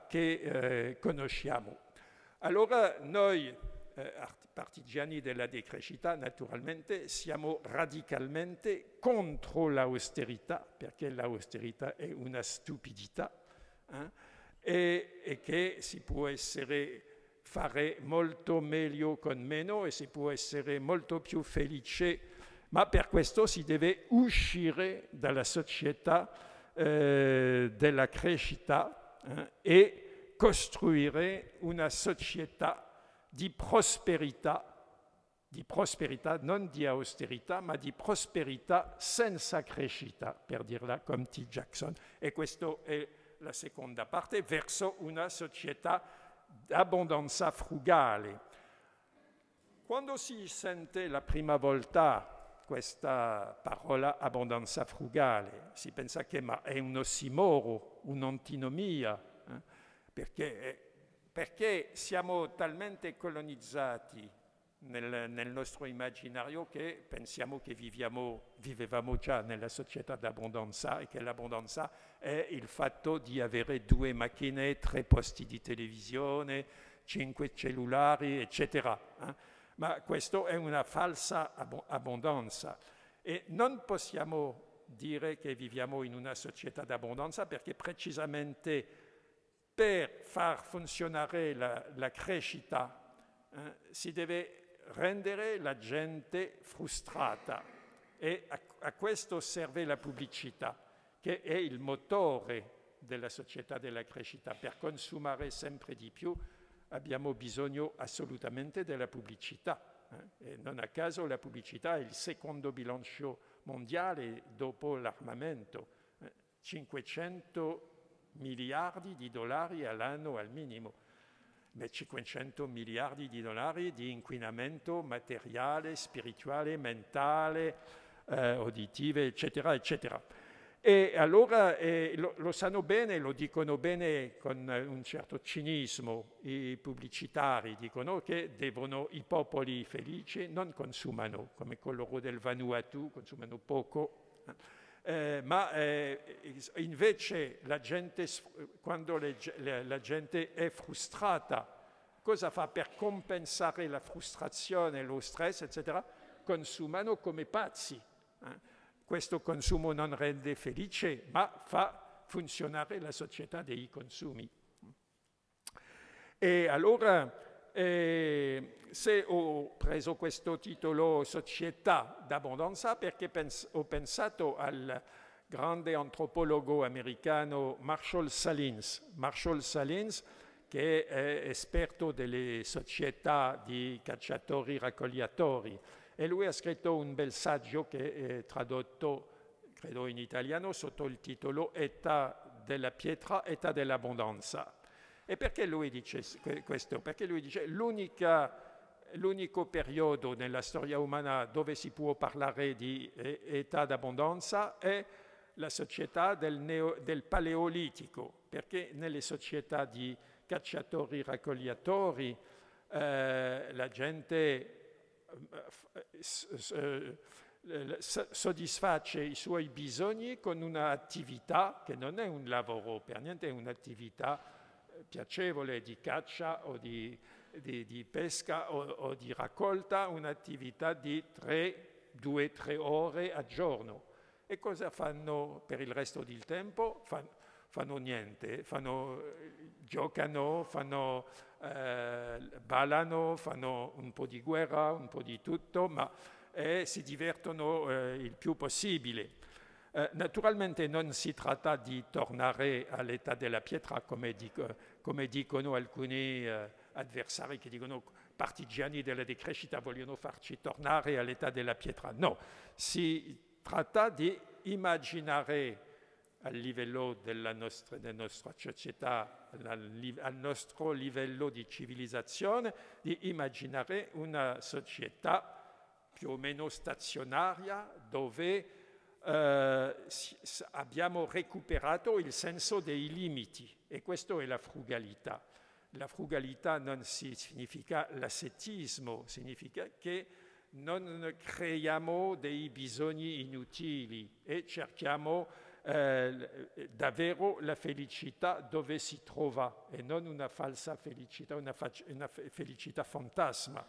che conosciamo. Allora noi, partigiani della decrescita, naturalmente siamo radicalmente contro l'austerità, perché l'austerità è una stupidità, e che si può fare molto meglio con meno e si può essere molto più felice, ma per questo si deve uscire dalla società della crescita e costruire una società di prosperità, non di austerità, ma di prosperità senza crescita, per dirla come T. Jackson. E questa è la seconda parte, verso una società d'abbondanza frugale. Quando si sente la prima volta questa parola abbondanza frugale, si pensa che è un ossimoro, un'antinomia, perché siamo talmente colonizzati nel nostro immaginario che pensiamo che vivevamo già nella società d'abbondanza e che l'abbondanza è il fatto di avere 2 macchine, 3 posti di televisione, 5 cellulari, eccetera. Ma questo è una falsa abbondanza e non possiamo dire che viviamo in una società d'abbondanza perché precisamente per far funzionare la crescita si deve rendere la gente frustrata e a questo serve la pubblicità, che è il motore della società della crescita. Per consumare sempre di più abbiamo bisogno assolutamente della pubblicità. E non a caso la pubblicità è il secondo bilancio mondiale dopo l'armamento, 500 miliardi di dollari all'anno al minimo. 500 miliardi di dollari di inquinamento materiale, spirituale, mentale, uditive, eccetera, eccetera. E allora lo sanno bene, lo dicono bene con un certo cinismo i pubblicitari, dicono che i popoli felici non consumano, come coloro del Vanuatu, consumano poco, ma invece quando la gente è frustrata, cosa fa per compensare la frustrazione, lo stress, eccetera? Consumano come pazzi. Questo consumo non rende felice, ma fa funzionare la società dei consumi. E allora, se ho preso questo titolo Società d'abbondanza, perché ho pensato al grande antropologo americano Marshall Salins. Marshall Salins, che è esperto delle società di cacciatori-raccogliatori. E lui ha scritto un bel saggio che è tradotto, credo in italiano, sotto il titolo Età della pietra, età dell'abbondanza. E perché lui dice questo? Perché lui dice l'unico periodo nella storia umana dove si può parlare di età d'abbondanza è la società del Paleolitico, perché nelle società di cacciatori-raccogliatori la gente soddisface i suoi bisogni con un'attività che non è un lavoro, per niente è un'attività piacevole di caccia o di pesca o di raccolta, un'attività di 2-3 ore al giorno. E cosa fanno per il resto del tempo? Fanno niente, giocano, ballano, fanno un po' di guerra, un po' di tutto, ma si divertono il più possibile. Naturalmente non si tratta di tornare all'età della pietra, come dicono alcuni avversari che dicono partigiani della decrescita vogliono farci tornare all'età della pietra. No, si tratta di immaginare al livello della nostra società, al nostro livello di civilizzazione, di immaginare una società più o meno stazionaria dove abbiamo recuperato il senso dei limiti, e questo è la frugalità. La frugalità non significa l'ascetismo, significa che non creiamo dei bisogni inutili e cerchiamo davvero la felicità dove si trova e non una falsa felicità, una felicità fantasma.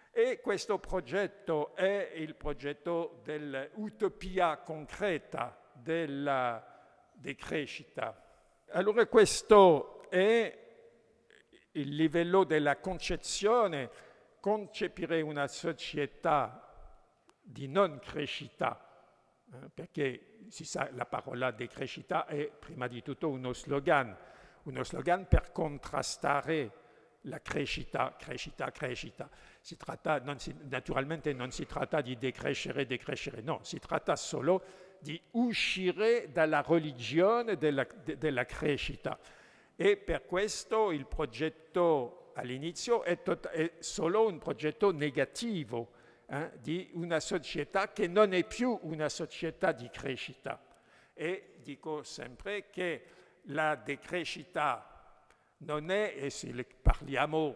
E questo progetto è il progetto dell'utopia concreta della decrescita. Allora questo è il livello della concezione, concepire una società di non crescita, perché si sa, la parola decrescita è prima di tutto uno slogan per contrastare la crescita. Naturalmente non si tratta di decrescere, no, si tratta solo di uscire dalla religione della crescita. E per questo il progetto all'inizio è solo un progetto negativo, di una società che non è più una società di crescita. E dico sempre che la decrescita non è, e se parliamo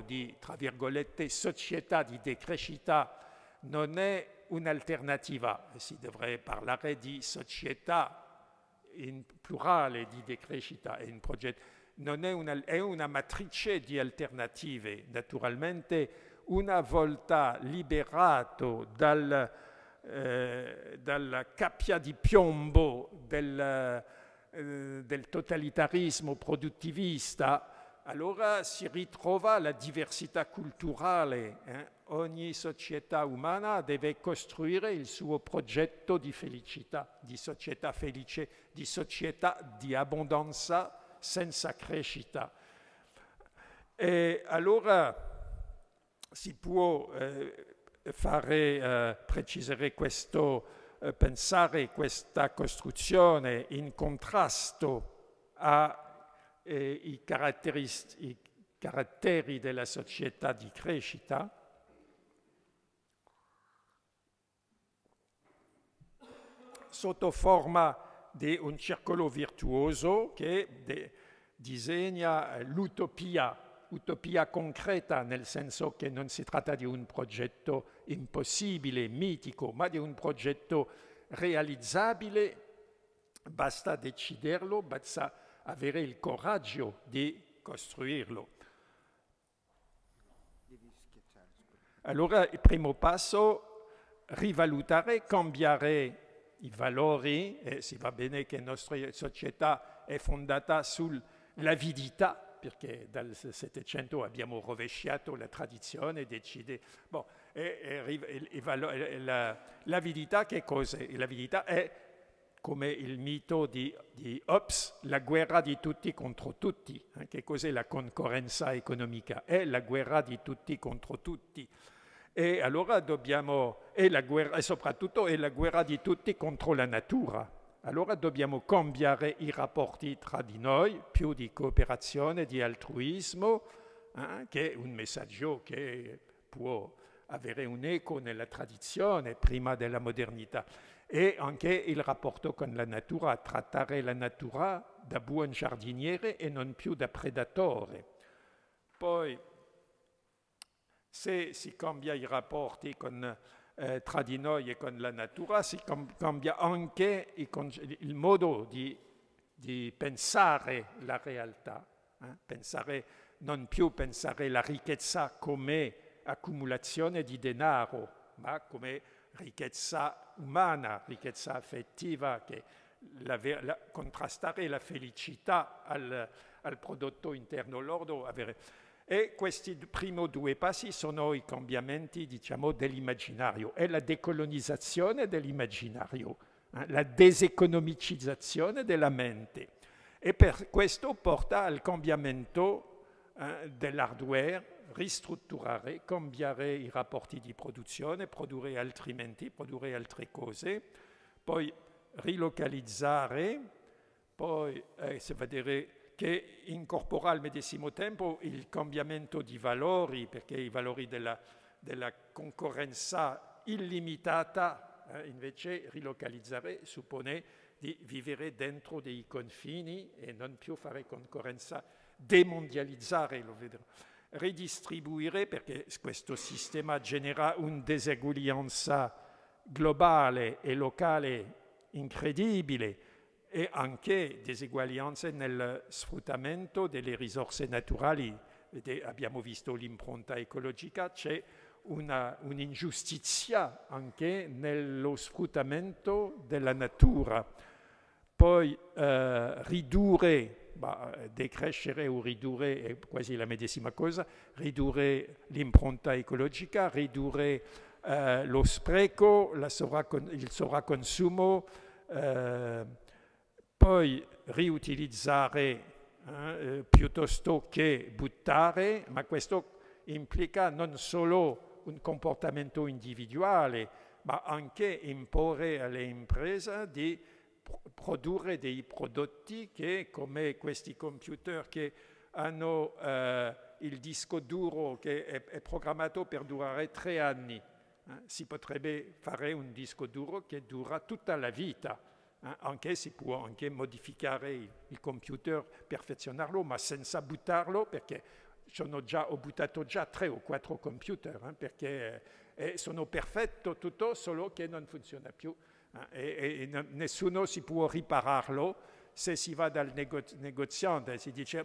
di, tra virgolette, società di decrescita, non è un'alternativa, si dovrebbe parlare di società in plurale di decrescita, è un progetto, è una matrice di alternative. Naturalmente una volta liberato dalla cappia di piombo del totalitarismo produttivista, allora si ritrova la diversità culturale. Ogni società umana deve costruire il suo progetto di felicità, di società felice, di società di abbondanza senza crescita. E allora si può precisare questo, pensare questa costruzione in contrasto ai caratteri della società di crescita, sotto forma di un circolo virtuoso che disegna l'utopia concreta, nel senso che non si tratta di un progetto impossibile, mitico, ma di un progetto realizzabile. Basta deciderlo, basta avere il coraggio di costruirlo. Allora il primo passo, rivalutare, cambiare i valori, e si va bene che la nostra società è fondata sull'avidità, perché dal Settecento abbiamo rovesciato la tradizione, l'avidità che cos'è? L'avidità è, come il mito di Hobbes, la guerra di tutti contro tutti. Che cos'è la concorrenza economica? È la guerra di tutti contro tutti. E allora e soprattutto è la guerra di tutti contro la natura. Allora dobbiamo cambiare i rapporti tra di noi, più di cooperazione, di altruismo, che è un messaggio che può avere un eco nella tradizione prima della modernità. E anche il rapporto con la natura, trattare la natura da buon giardiniere e non più da predatore. Poi, se si cambia i rapporti tra di noi e con la natura, si cambia anche il modo di pensare la realtà, non più pensare la ricchezza come accumulazione di denaro, ma come ricchezza umana, ricchezza affettiva, che contrastare la felicità al prodotto interno lordo. E questi primi due passi sono i cambiamenti, dell'immaginario. È la decolonizzazione dell'immaginario, la deseconomicizzazione della mente. E per questo porta al cambiamento dell'hardware, ristrutturare, cambiare i rapporti di produzione, produrre altre cose, poi rilocalizzare, poi si va a dire che incorpora al medesimo tempo il cambiamento di valori, perché i valori della concorrenza illimitata Invece rilocalizzare suppone di vivere dentro dei confini e non più fare concorrenza, demondializzare, lo vedremo. Ridistribuire, perché questo sistema genera una diseguaglianza globale e locale incredibile e anche diseguaglianze nel sfruttamento delle risorse naturali. Abbiamo visto l'impronta ecologica, c'è un'ingiustizia anche nello sfruttamento della natura. Poi ridurre, decrescere o ridurre è quasi la medesima cosa, ridurre l'impronta ecologica, ridurre lo spreco, il sovracconsumo, poi riutilizzare piuttosto che buttare, ma questo implica non solo un comportamento individuale, ma anche imporre alle imprese di produrre dei prodotti che, come questi computer che hanno il disco duro che è programmato per durare 3 anni, si potrebbe fare un disco duro che dura tutta la vita. Anche si può anche modificare il computer, perfezionarlo, ma senza buttarlo, perché ho buttato già 3 o 4 computer, perché sono perfetto tutto, solo che non funziona più. Nessuno si può ripararlo. Se si va dal negoziante e si dice,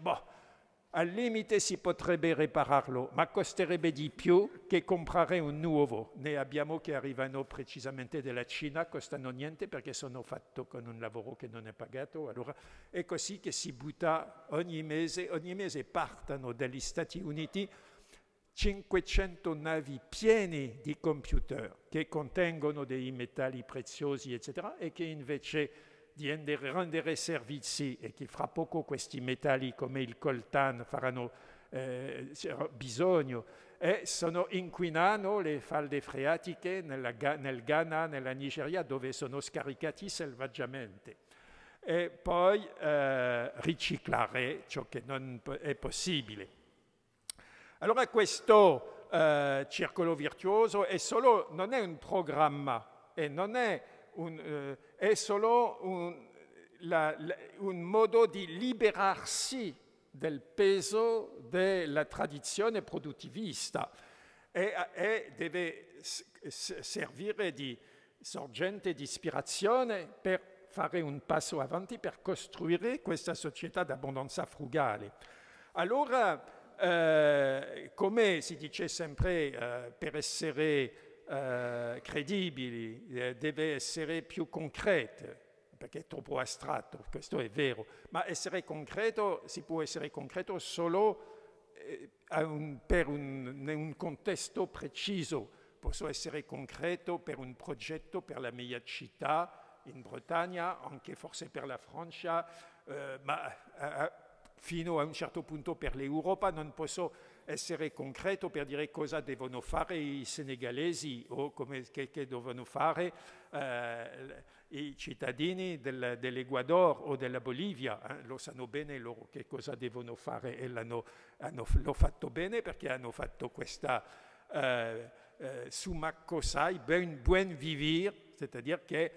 al limite si potrebbe ripararlo, ma costerebbe di più che comprare un nuovo. Ne abbiamo che arrivano precisamente dalla Cina, costano niente perché sono fatti con un lavoro che non è pagato. Allora è così che si butta ogni mese partono dagli Stati Uniti 500 navi piene di computer che contengono dei metalli preziosi, eccetera, e che invece di rendere servizi e che fra poco questi metalli come il coltan faranno bisogno e inquinano le falde freatiche nel Ghana, nella Nigeria, dove sono scaricati selvaggiamente. E poi riciclare ciò che non è possibile. Allora questo circolo virtuoso non è un programma e non è è solo un modo di liberarsi del peso della tradizione produttivista e deve servire di sorgente di ispirazione per fare un passo avanti, per costruire questa società d'abbondanza frugale. Allora, come si dice sempre, per essere credibili, deve essere più concrete, perché è troppo astratto, questo è vero, ma si può essere concreto solo per un contesto preciso. Posso essere concreto per un progetto per la mia città in Bretagna, anche forse per la Francia, ma fino a un certo punto per l'Europa non posso essere concreto per dire cosa devono fare i senegalesi o che devono fare i cittadini dell'Ecuador o della Bolivia. Lo sanno bene loro che cosa devono fare e l'ho fatto bene perché hanno fatto questa sumakosai, buen vivir, c'est-à-dire che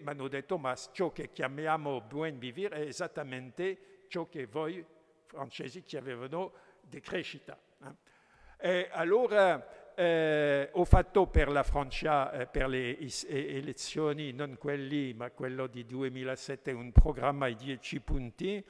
mi hanno detto ma ciò che chiamiamo buen vivir è esattamente ciò che voi francesi chiamavano decrescita. E allora ho fatto per la Francia, per le elezioni, non quelli, ma quello di 2007, un programma di 10 punti.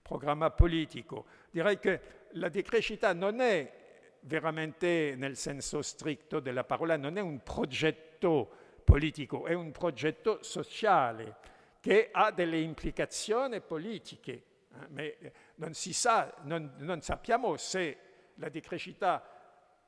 Programma politico. Direi che la decrescita non è veramente, nel senso stretto della parola, non è un progetto politico, è un progetto sociale che ha delle implicazioni politiche. Ma non si sa, non sappiamo se la decrescita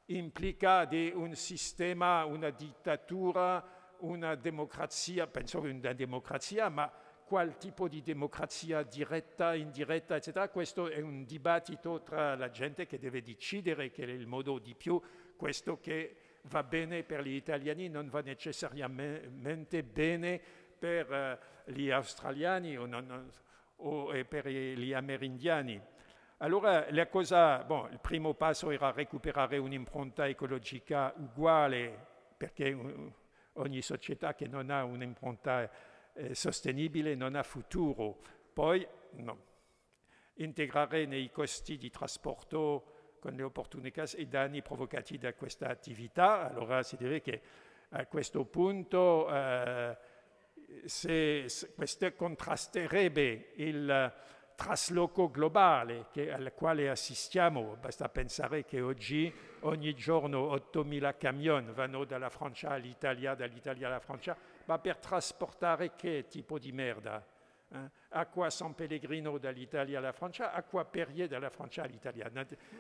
implica un sistema, una dittatura, una democrazia, penso a una democrazia, ma qual tipo di democrazia diretta, indiretta, eccetera. Questo è un dibattito tra la gente che deve decidere che è il modo di più. Questo che va bene per gli italiani non va necessariamente bene per gli australiani o per gli amerindiani. Allora, il primo passo era recuperare un'impronta ecologica uguale, perché ogni società che non ha un'impronta sostenibile non ha futuro. Poi integrare nei costi di trasporto con le opportunità e i danni provocati da questa attività. Allora si dice che a questo punto questo contrasterebbe il trasloco globale al quale assistiamo. Basta pensare che oggi ogni giorno 8.000 camion vanno dalla Francia all'Italia, dall'Italia alla Francia, ma per trasportare che tipo di merda? Acqua San Pellegrino dall'Italia alla Francia, acqua Perrier dalla Francia all'Italia.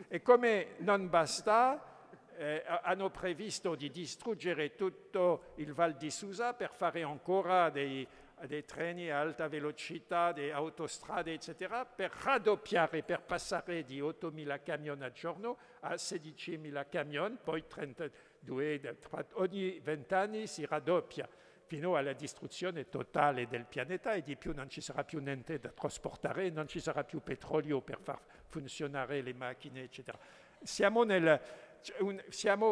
E come non basta, hanno previsto di distruggere tutto il Val di Susa per fare ancora dei treni a alta velocità, delle autostrade, eccetera, per raddoppiare, per passare di 8.000 camion al giorno a 16.000 camion, poi 32, ogni 20 anni si raddoppia, fino alla distruzione totale del pianeta e di più non ci sarà più niente da trasportare, non ci sarà più petrolio per far funzionare le macchine, eccetera.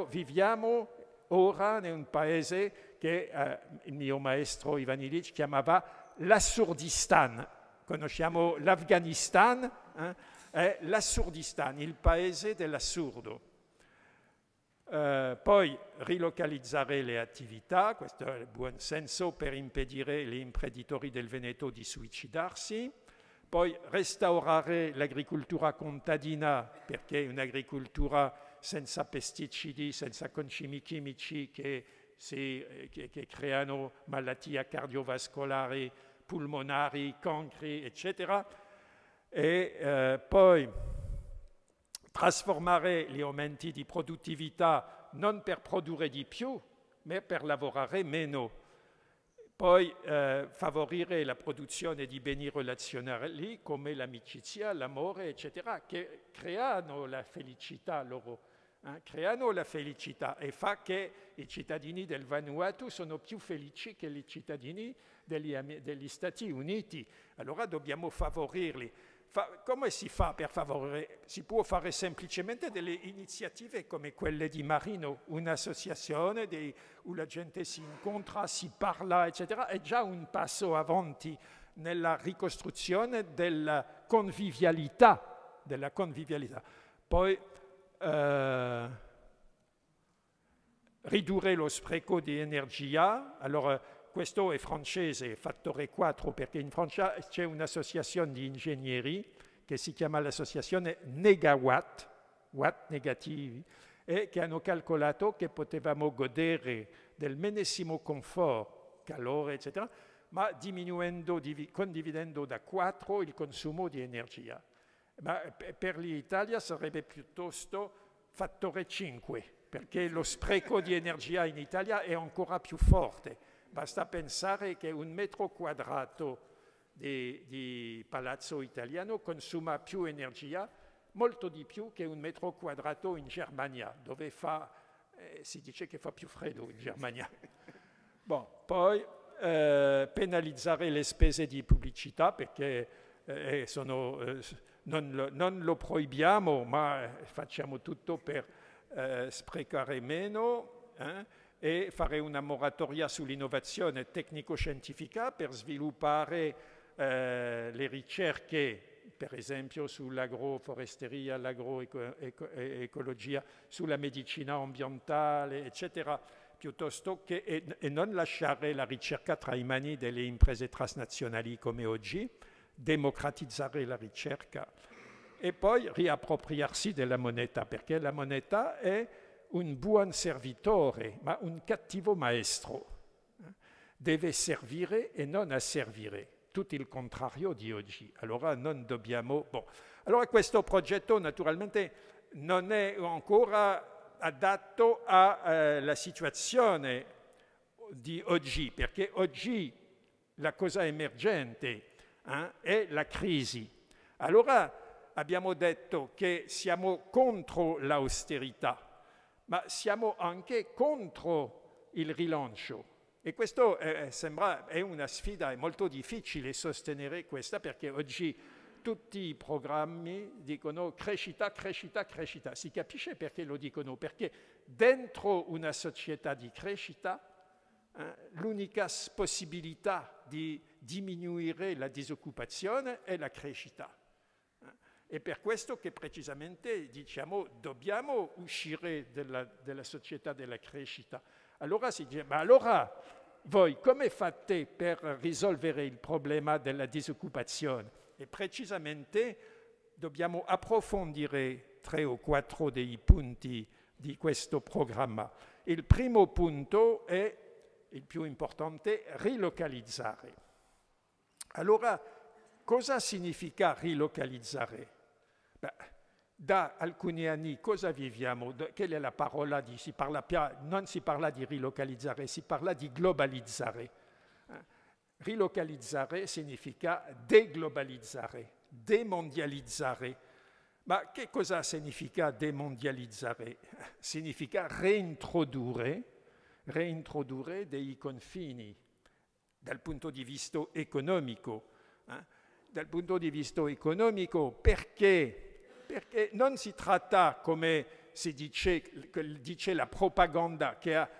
Viviamo ora in un paese che il mio maestro Ivan Illich chiamava l'Assurdistan. Conosciamo l'Afghanistan, è l'Assurdistan, il paese dell'assurdo. Poi rilocalizzare le attività, questo è il buon senso per impedire agli imprenditori del Veneto di suicidarsi. Poi restaurare l'agricoltura contadina, perché è un'agricoltura senza pesticidi, senza concimi chimici che creano malattie cardiovascolari, polmonari, cancri, eccetera. E poi trasformare gli aumenti di produttività non per produrre di più, ma per lavorare meno. Poi favorire la produzione di beni relazionali come l'amicizia, l'amore, eccetera, che creano la felicità loro. Creano la felicità e fa che i cittadini del Vanuatu sono più felici che i cittadini degli Stati Uniti. Allora dobbiamo favorirli. Come si fa per favorire? Si può fare semplicemente delle iniziative come quelle di Marino, un'associazione où la gente si incontra, si parla, eccetera. È già un passo avanti nella ricostruzione della convivialità. Poi ridurre lo spreco di energia. Allora, questo è francese, fattore 4, perché in Francia c'è un'associazione di ingegneri che si chiama l'associazione Negawatt, watt negativi, e che hanno calcolato che potevamo godere del medesimo comfort, calore, eccetera, ma condividendo da 4 il consumo di energia. Ma per l'Italia sarebbe piuttosto fattore 5, perché lo spreco di energia in Italia è ancora più forte. Basta pensare che un metro quadrato di palazzo italiano consuma più energia, molto di più che un metro quadrato in Germania, dove si dice che fa più freddo in Germania. Poi penalizzare le spese di pubblicità, perché non lo proibiamo, ma facciamo tutto per sprecare meno, e fare una moratoria sull'innovazione tecnico-scientifica per sviluppare le ricerche, per esempio sull'agroforesteria, l'agroecologia, sulla medicina ambientale, eccetera, piuttosto che e non lasciare la ricerca tra i mani delle imprese transnazionali come oggi, democratizzare la ricerca e poi riappropriarsi della moneta, perché la moneta è un buon servitore, ma un cattivo maestro. Deve servire e non asservire, tutto il contrario di oggi. Allora non dobbiamo... Allora questo progetto naturalmente non è ancora adatto alla situazione di oggi, perché oggi la cosa emergente è la crisi. Allora abbiamo detto che siamo contro l'austerità, ma siamo anche contro il rilancio. E questo sembra è una sfida, è molto difficile sostenere questa, perché oggi tutti i programmi dicono crescita, crescita, crescita. Si capisce perché lo dicono? Perché dentro una società di crescita l'unica possibilità di diminuire la disoccupazione è la crescita. È per questo che precisamente diciamo dobbiamo uscire dalla società della crescita. Allora si dice, ma allora voi come fate per risolvere il problema della disoccupazione? E precisamente dobbiamo approfondire 3 o 4 dei punti di questo programma. Il primo punto è, il più importante, rilocalizzare. Allora, cosa significa rilocalizzare? Beh, da alcuni anni cosa viviamo? Qual è la parola? Non si parla di rilocalizzare, si parla di globalizzare. Rilocalizzare significa deglobalizzare, demondializzare. Ma che cosa significa demondializzare? Significa reintrodurre dei confini dal punto di vista economico. Dal punto di vista economico perché non si tratta, come si dice la propaganda, che ha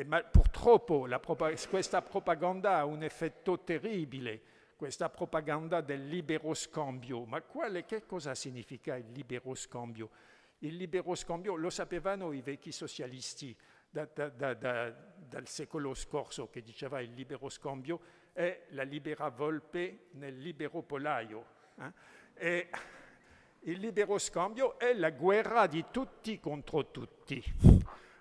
ma purtroppo questa propaganda ha un effetto terribile, questa propaganda del libero scambio. Ma che cosa significa il libero scambio? Il libero scambio lo sapevano i vecchi socialisti dal secolo scorso, che diceva il libero scambio è la libera volpe nel libero polaio. E il libero scambio è la guerra di tutti contro tutti.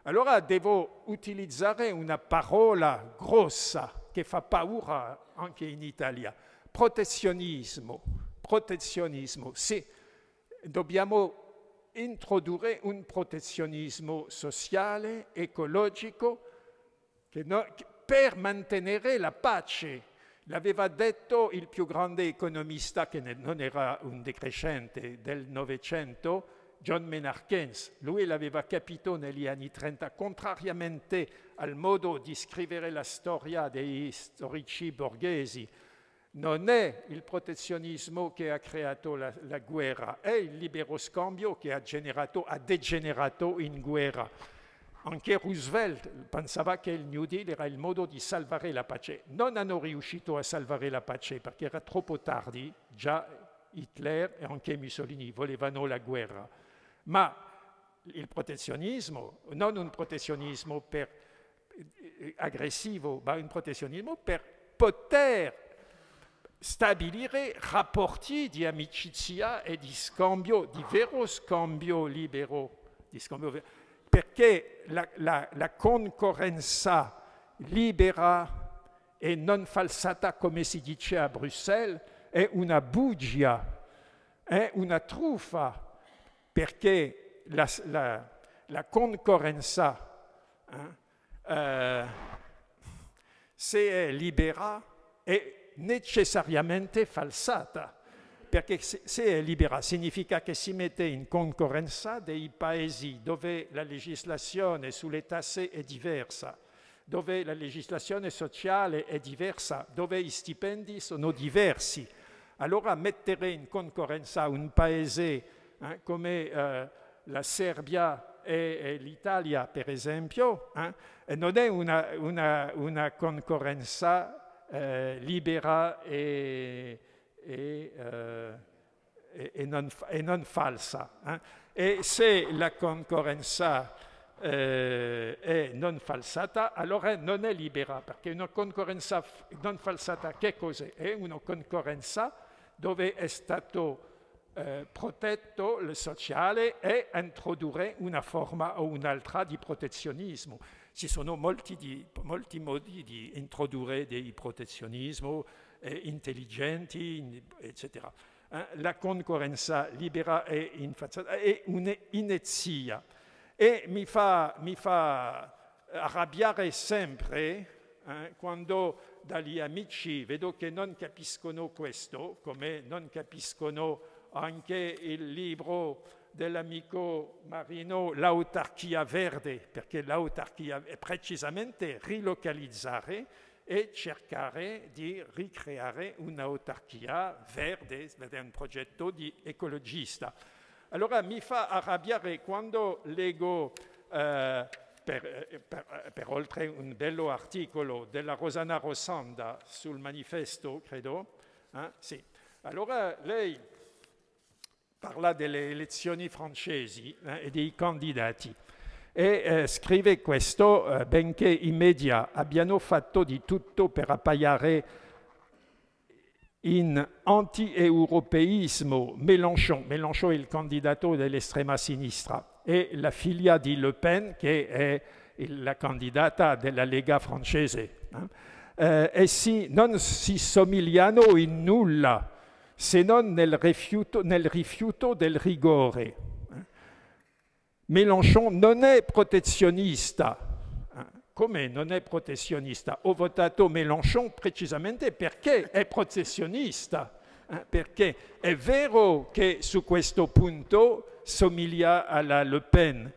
Allora devo utilizzare una parola grossa che fa paura anche in Italia. Protezionismo. Protezionismo. Sì, dobbiamo introdurre un protezionismo sociale, ecologico, per mantenere la pace. L'aveva detto il più grande economista, che non era un decrescente, del Novecento, John Maynard Keynes. Lui l'aveva capito negli anni 30, contrariamente al modo di scrivere la storia dei storici borghesi. Non è il protezionismo che ha creato la guerra, è il libero scambio che ha degenerato in guerra. Anche Roosevelt pensava che il New Deal era il modo di salvare la pace. Non hanno riuscito a salvare la pace perché era troppo tardi, già Hitler e anche Mussolini volevano la guerra. Ma il protezionismo, non un protezionismo aggressivo, ma un protezionismo per poter stabilire rapporti di amicizia e di scambio, di vero scambio libero, perché la concorrenza libera e non falsata, come si dice a Bruxelles, è una bugia, è una truffa, perché la concorrenza, se è libera, è necessariamente falsata, perché se è libera significa che si mette in concorrenza dei paesi dove la legislazione sulle tasse è diversa, dove la legislazione sociale è diversa, dove i stipendi sono diversi. Allora mettere in concorrenza un paese come la Serbia e l'Italia, per esempio, non è una concorrenza libera e non falsa. E se la concorrenza è non falsata, allora non è libera, perché una concorrenza non falsata che cos'è? È una concorrenza dove è stato protetto il sociale e introdurre una forma o un'altra di protezionismo. Ci sono molti modi di introdurre dei protezionismo intelligenti, eccetera. La concorrenza libera è un'inezia e mi fa arrabbiare sempre quando dagli amici vedo che non capiscono questo, come non capiscono anche il libro dell'amico Marino, l'autarchia verde, perché l'autarchia è precisamente rilocalizzare e cercare di ricreare un'autarchia verde, è un progetto di ecologista. Allora mi fa arrabbiare quando leggo, per oltre un bello articolo della Rossana Rossanda sul manifesto, credo, sì. Allora lei parla delle elezioni francesi e dei candidati e scrive questo, benché i media abbiano fatto di tutto per appaiare in anti-europeismo Mélenchon è il candidato dell'estrema sinistra, e la figlia di Le Pen, che è la candidata della Lega francese. Essi non si somigliano in nulla, se non nel rifiuto del rigore. Mélenchon non è protezionista. Come non è protezionista? Ho votato Mélenchon precisamente perché è protezionista, perché è vero che su questo punto somiglia alla Le Pen,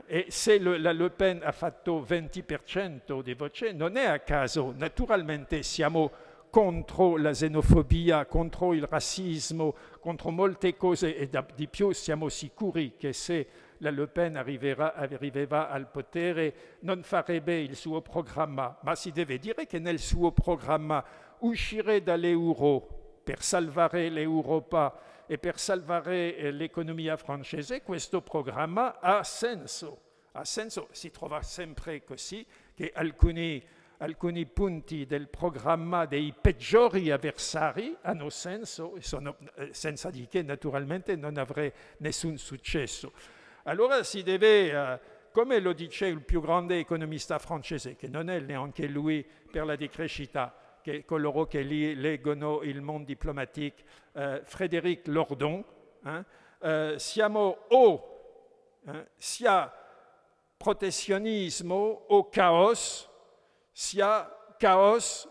e se la Le Pen ha fatto 20% di voce non è a caso. Naturalmente siamo contro la xenofobia, contro il razzismo, contro molte cose, e di più siamo sicuri che se la Le Pen arriverà al potere non farebbe il suo programma, ma si deve dire che nel suo programma uscire dall'euro per salvare l'Europa e per salvare l'economia francese, questo programma ha senso. Si trova sempre così che alcuni punti del programma dei peggiori avversari hanno senso, senza di che naturalmente non avrei nessun successo. Allora si deve, come lo dice il più grande economista francese, che non è neanche lui per la decrescita, che coloro che leggono il Monde diplomatique, Frédéric Lordon, siamo sia protezionismo o caos, sia caos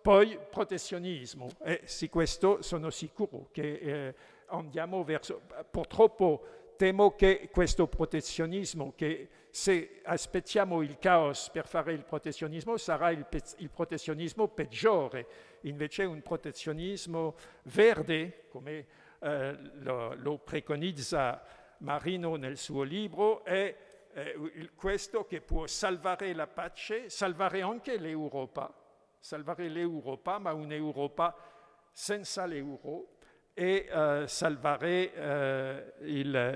poi protezionismo. E su questo sono sicuro che andiamo verso... Purtroppo temo che questo protezionismo, che se aspettiamo il caos per fare il protezionismo, sarà il protezionismo peggiore. Invece un protezionismo verde, come lo preconizza Marino nel suo libro, è questo che può salvare la pace, salvare anche l'Europa, ma un'Europa senza l'euro, e salvare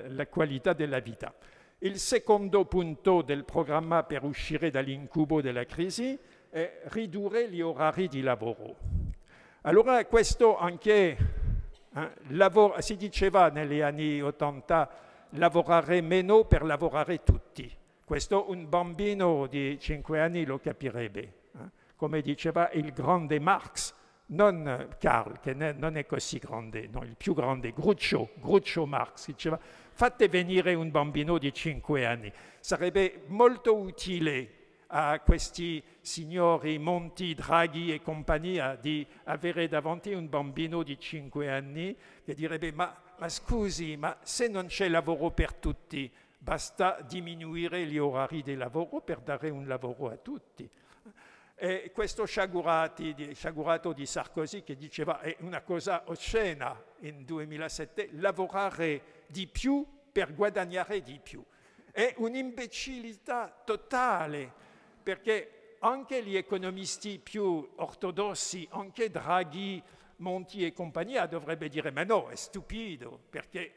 la qualità della vita. Il secondo punto del programma per uscire dall'incubo della crisi è ridurre gli orari di lavoro. Allora questo anche, si diceva negli anni 80, lavorare meno per lavorare tutti. Questo un bambino di 5 anni lo capirebbe. Come diceva il grande Marx, non Karl, che non è così grande, no, il più grande, Groucho Marx, diceva: fate venire un bambino di 5 anni. Sarebbe molto utile a questi signori Monti, Draghi e compagnia di avere davanti un bambino di 5 anni che direbbe: ma scusi, ma se non c'è lavoro per tutti, basta diminuire gli orari di lavoro per dare un lavoro a tutti. E questo sciagurato di Sarkozy, che diceva è una cosa oscena in 2007, lavorare di più per guadagnare di più. È un'imbecillità totale, perché anche gli economisti più ortodossi, anche Draghi, Monti e compagnia, dovrebbe dire: ma no, è stupido, perché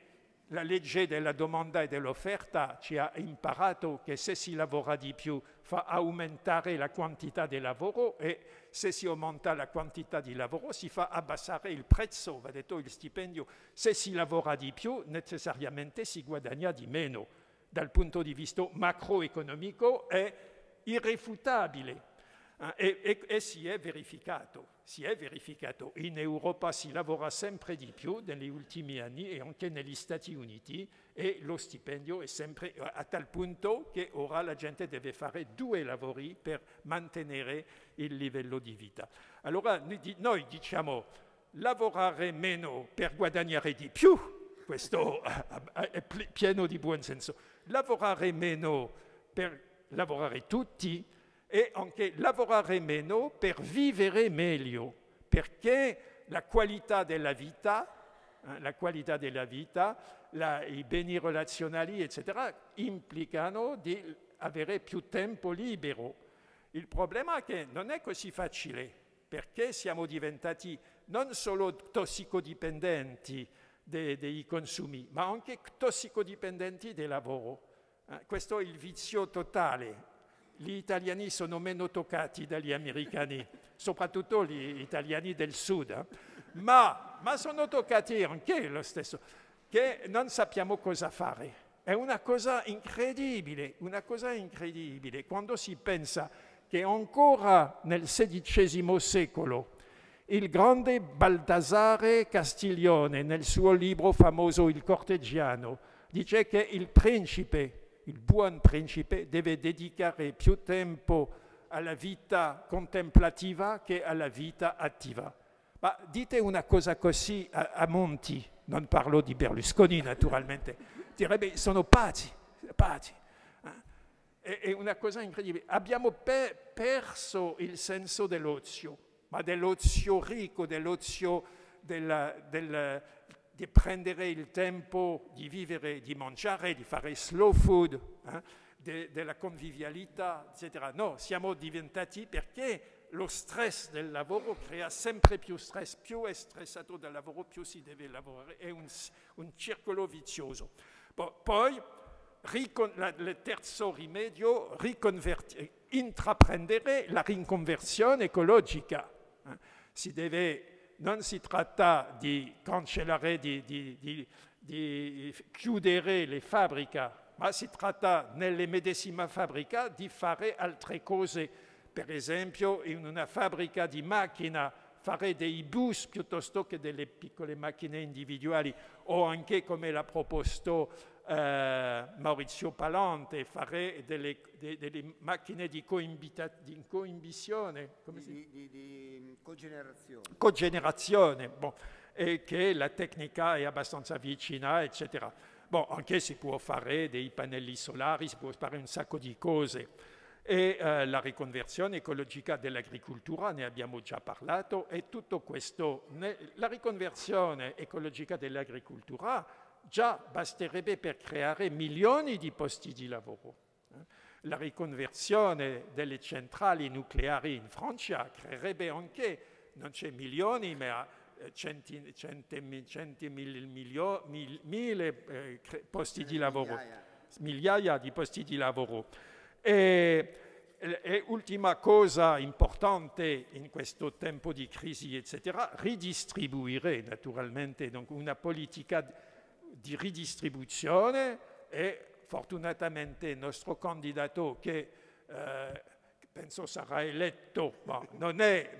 la legge della domanda e dell'offerta ci ha imparato che se si lavora di più fa aumentare la quantità di lavoro, e se si aumenta la quantità di lavoro si fa abbassare il prezzo, va detto il stipendio. Se si lavora di più necessariamente si guadagna di meno. Dal punto di vista macroeconomico è irrefutabile, e si è verificato. In Europa si lavora sempre di più negli ultimi anni, e anche negli Stati Uniti, e lo stipendio è sempre a tal punto che ora la gente deve fare 2 lavori per mantenere il livello di vita. Allora noi diciamo lavorare meno per guadagnare di più, questo è pieno di buon senso. Lavorare meno per lavorare tutti e anche lavorare meno per vivere meglio, perché la qualità della vita, i beni relazionali, eccetera, implicano di avere più tempo libero. Il problema è che non è così facile, perché siamo diventati non solo tossicodipendenti dei consumi, ma anche tossicodipendenti del lavoro. Questo è il vizio totale. Gli italiani sono meno toccati dagli americani, soprattutto gli italiani del sud, ma sono toccati anche lo stesso, che non sappiamo cosa fare. È una cosa incredibile, quando si pensa che ancora nel XVI secolo il grande Baldassare Castiglione, nel suo libro famoso Il Corteggiano, dice che il buon principe, deve dedicare più tempo alla vita contemplativa che alla vita attiva. Ma dite una cosa così a Monti, non parlo di Berlusconi naturalmente, direbbe sono pazzi. È una cosa incredibile. Abbiamo perso il senso dell'ozio, ma dell'ozio ricco, dell'ozio di prendere il tempo di vivere, di mangiare, di fare slow food, della convivialità, eccetera. No, siamo diventati, perché lo stress del lavoro crea sempre più stress, più è stressato dal lavoro, più si deve lavorare, è un circolo vizioso. Poi, il terzo rimedio, intraprendere la riconversione ecologica. Non si tratta di cancellare, di chiudere le fabbriche, ma si tratta nelle medesime fabbriche di fare altre cose. Per esempio, in una fabbrica di macchina fare dei bus piuttosto che delle piccole macchine individuali, o anche, come l'ha proposto Maurizio Palante, fare delle macchine di coimbizione, di cogenerazione, e che la tecnica è abbastanza vicina, eccetera. Anche si può fare dei pannelli solari, si può fare un sacco di cose. E la riconversione ecologica dell'agricoltura, ne abbiamo già parlato, e tutto questo, la riconversione ecologica dell'agricoltura già basterebbe per creare milioni di posti di lavoro. La riconversione delle centrali nucleari in Francia creerebbe anche, non c'è milioni, ma mille posti di lavoro, migliaia di posti di lavoro. E ultima cosa importante in questo tempo di crisi, eccetera, ridistribuire naturalmente, donc una politica di ridistribuzione, e fortunatamente il nostro candidato, che penso sarà eletto, non è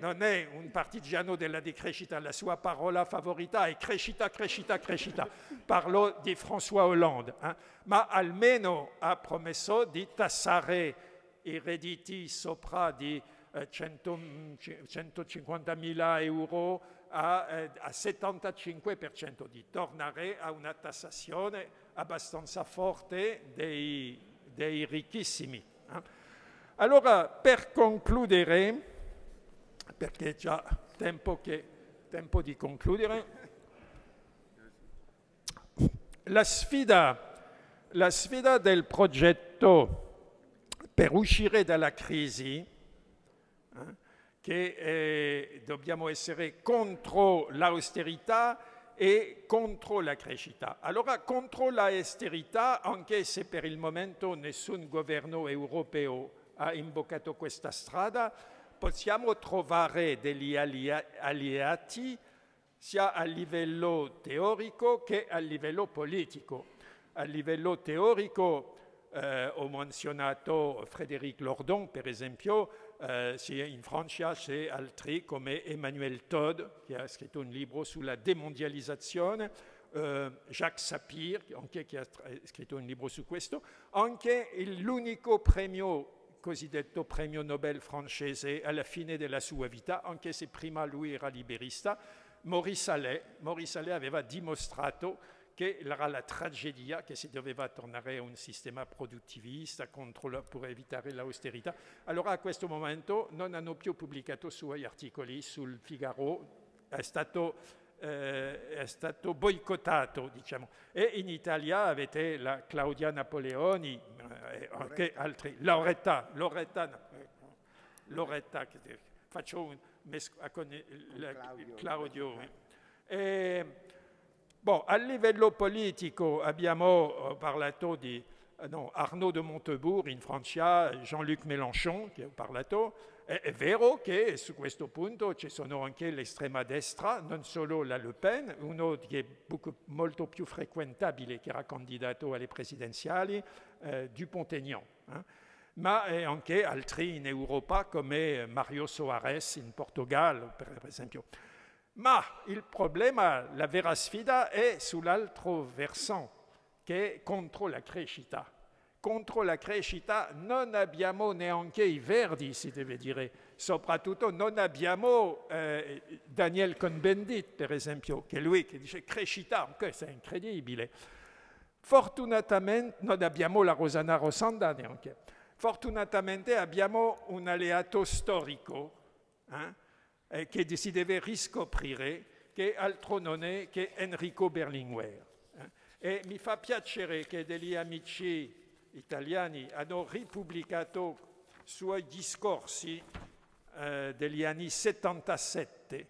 un partigiano della decrescita, la sua parola favorita è crescita. Parlo di François Hollande, ma almeno ha promesso di tassare i redditi sopra di 150.000 euro a 75%, di tornare a una tassazione abbastanza forte dei ricchissimi. Allora, per concludere, perché è già tempo di concludere, la sfida del progetto per uscire dalla crisi, che dobbiamo essere contro l'austerità e contro la crescita. Allora, contro l'austerità, anche se per il momento nessun governo europeo ha imboccato questa strada, possiamo trovare degli alleati sia a livello teorico che a livello politico. A livello teorico ho menzionato Frédéric Lordon, per esempio, in Francia c'è altri come Emmanuel Todd, che ha scritto un libro sulla demondializzazione, Jacques Sapir, anche che ha scritto un libro su questo, anche l'unico premio, cosiddetto premio Nobel francese alla fine della sua vita, anche se prima lui era liberista, Maurice Allais aveva dimostrato che era la tragedia che si doveva tornare a un sistema produttivista per evitare l'austerità. Allora a questo momento non hanno più pubblicato suoi articoli sul Figaro, è stato boicottato, diciamo. E in Italia avete la Claudia Napoleoni e anche altri, Loretta, faccio un con Claudio. A livello politico abbiamo parlato di Arnaud de Montebourg in Francia, Jean-Luc Mélenchon che ho parlato. È vero che su questo punto ci sono anche l'estrema destra, non solo la Le Pen, uno che è molto più frequentabile, che era candidato alle presidenziali, Dupont-Aignan. Ma anche altri in Europa come Mario Soares in Portogallo, per esempio. Ma il problema, la vera sfida è sull'altro versante, che è contro la crescita. Contro la crescita non abbiamo neanche i verdi, si deve dire. Soprattutto non abbiamo Daniel Cohn-Bendit, per esempio, che è lui che dice crescita, questo è incredibile. Fortunatamente non abbiamo la Rosana Rossanda neanche. Fortunatamente abbiamo un alleato storico che si deve riscoprire, che altro non è che Enrico Berlinguer. E mi fa piacere che degli amici italiani hanno ripubblicato suoi discorsi degli anni 77,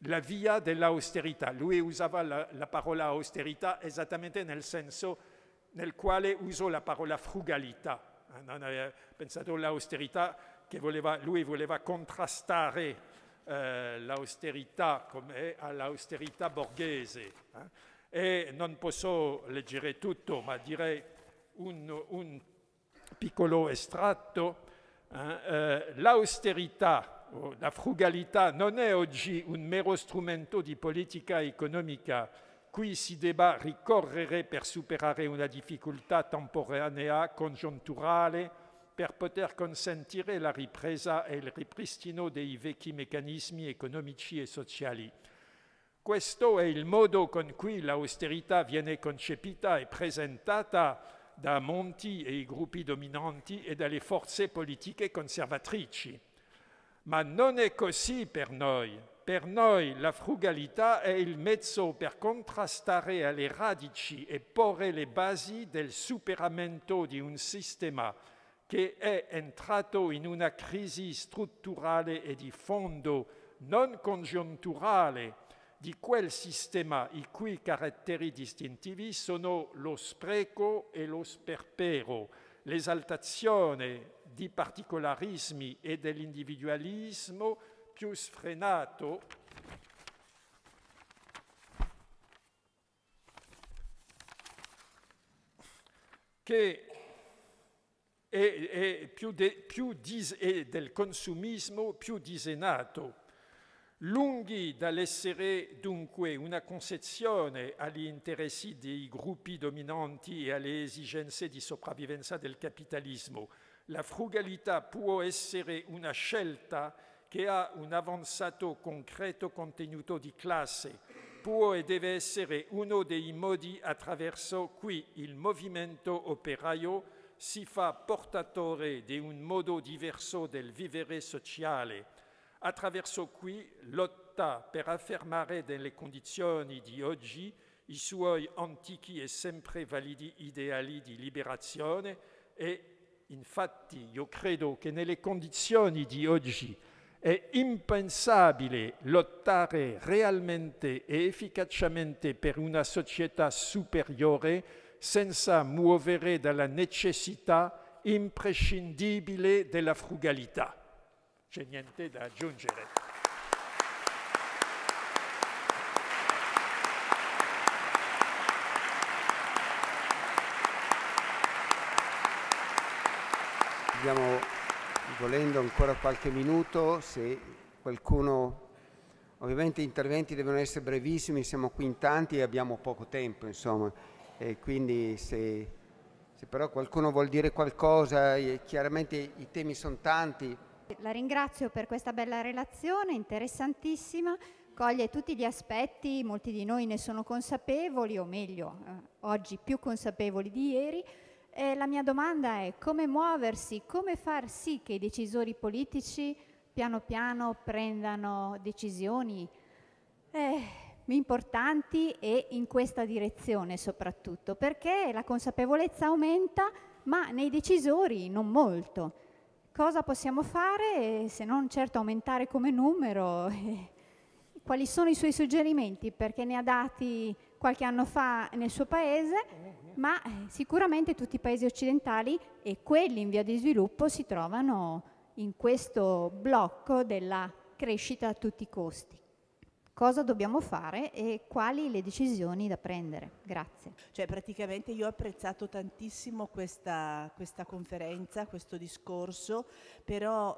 la via dell'austerità. Lui usava la parola austerità esattamente nel senso nel quale uso la parola frugalità. Non aveva pensato all'austerità che lui voleva contrastare l'austerità come all'austerità borghese. E non posso leggere tutto, ma direi un piccolo estratto. L'austerità, la frugalità non è oggi un mero strumento di politica economica cui si debba ricorrere per superare una difficoltà temporanea, congiunturale, per poter consentire la ripresa e il ripristino dei vecchi meccanismi economici e sociali. Questo è il modo con cui l'austerità viene concepita e presentata da Monti e i gruppi dominanti e dalle forze politiche conservatrici. Ma non è così per noi. Per noi la frugalità è il mezzo per contrastare alle radici e porre le basi del superamento di un sistema che è entrato in una crisi strutturale e di fondo, non congiunturale, di quel sistema i cui caratteri distintivi sono lo spreco e lo sperpero, l'esaltazione di particolarismi e dell'individualismo più sfrenato che e del consumismo più disenato, lunghi dall'essere dunque una concessione agli interessi dei gruppi dominanti e alle esigenze di sopravvivenza del capitalismo. La frugalità può essere una scelta che ha un avanzato concreto contenuto di classe, può e deve essere uno dei modi attraverso cui il movimento operaio si fa portatore di un modo diverso del vivere sociale, attraverso cui lotta per affermare nelle condizioni di oggi i suoi antichi e sempre validi ideali di liberazione e infatti io credo che nelle condizioni di oggi è impensabile lottare realmente e efficacemente per una società superiore senza muovere dalla necessità imprescindibile della frugalità. C'è niente da aggiungere. Abbiamo, volendo, ancora qualche minuto, se qualcuno... Ovviamente gli interventi devono essere brevissimi, siamo qui in tanti e abbiamo poco tempo, insomma. E quindi se però qualcuno vuol dire qualcosa, chiaramente i temi sono tanti. La ringrazio per questa bella relazione, interessantissima. coglie tutti gli aspetti, molti di noi ne sono consapevoli, o meglio, oggi più consapevoli di ieri. E la mia domanda è: come muoversi, come far sì che i decisori politici piano piano prendano decisioni importanti e in questa direzione soprattutto, perché la consapevolezza aumenta, ma nei decisori non molto. Cosa possiamo fare se non certo aumentare come numero? Quali sono i suoi suggerimenti? Perché ne ha dati qualche anno fa nel suo paese, ma sicuramente tutti i paesi occidentali e quelli in via di sviluppo si trovano in questo blocco della crescita a tutti i costi. Cosa dobbiamo fare e quali le decisioni da prendere? Grazie. Cioè, praticamente io ho apprezzato tantissimo questa conferenza, questo discorso, però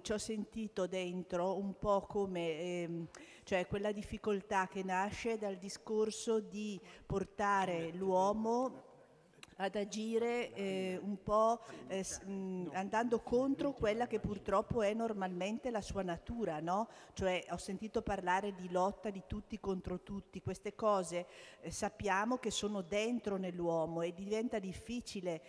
ci ho sentito dentro un po' come cioè quella difficoltà che nasce dal discorso di portare l'uomo ad agire un po' andando contro quella che purtroppo è normalmente la sua natura, no? Cioè ho sentito parlare di lotta di tutti contro tutti, queste cose sappiamo che sono dentro nell'uomo e diventa difficile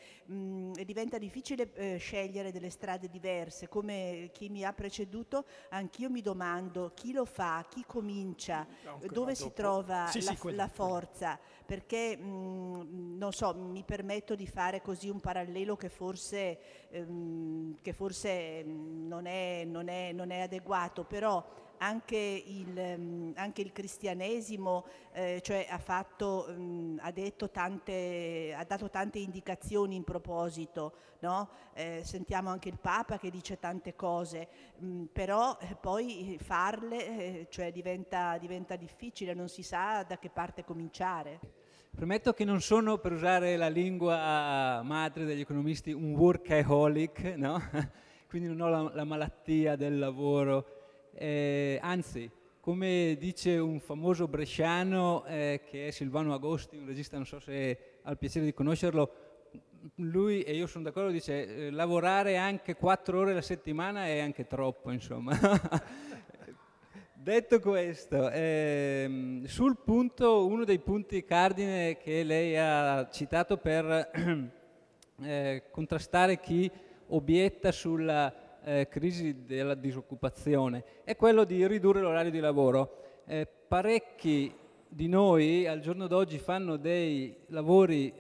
scegliere delle strade diverse. Come chi mi ha preceduto, anch'io mi domando chi lo fa, chi comincia, dove si trova la forza, perché non so, mi permetto di fare così un parallelo che forse non è adeguato, però anche il cristianesimo cioè ha dato tante indicazioni in proposito, no? Sentiamo anche il Papa che dice tante cose, però poi farle cioè diventa difficile, non si sa da che parte cominciare. Premetto che non sono, per usare la lingua madre degli economisti, un workaholic, no? Quindi non ho la malattia del lavoro, anzi, come dice un famoso bresciano che è Silvano Agosti, un regista, non so se ha il piacere di conoscerlo, lui, e io sono d'accordo, dice lavorare anche 4 ore alla settimana è anche troppo, insomma. Detto questo, sul punto, uno dei punti cardine che lei ha citato per contrastare chi obietta sulla crisi della disoccupazione è quello di ridurre l'orario di lavoro. Parecchi di noi al giorno d'oggi fanno dei lavori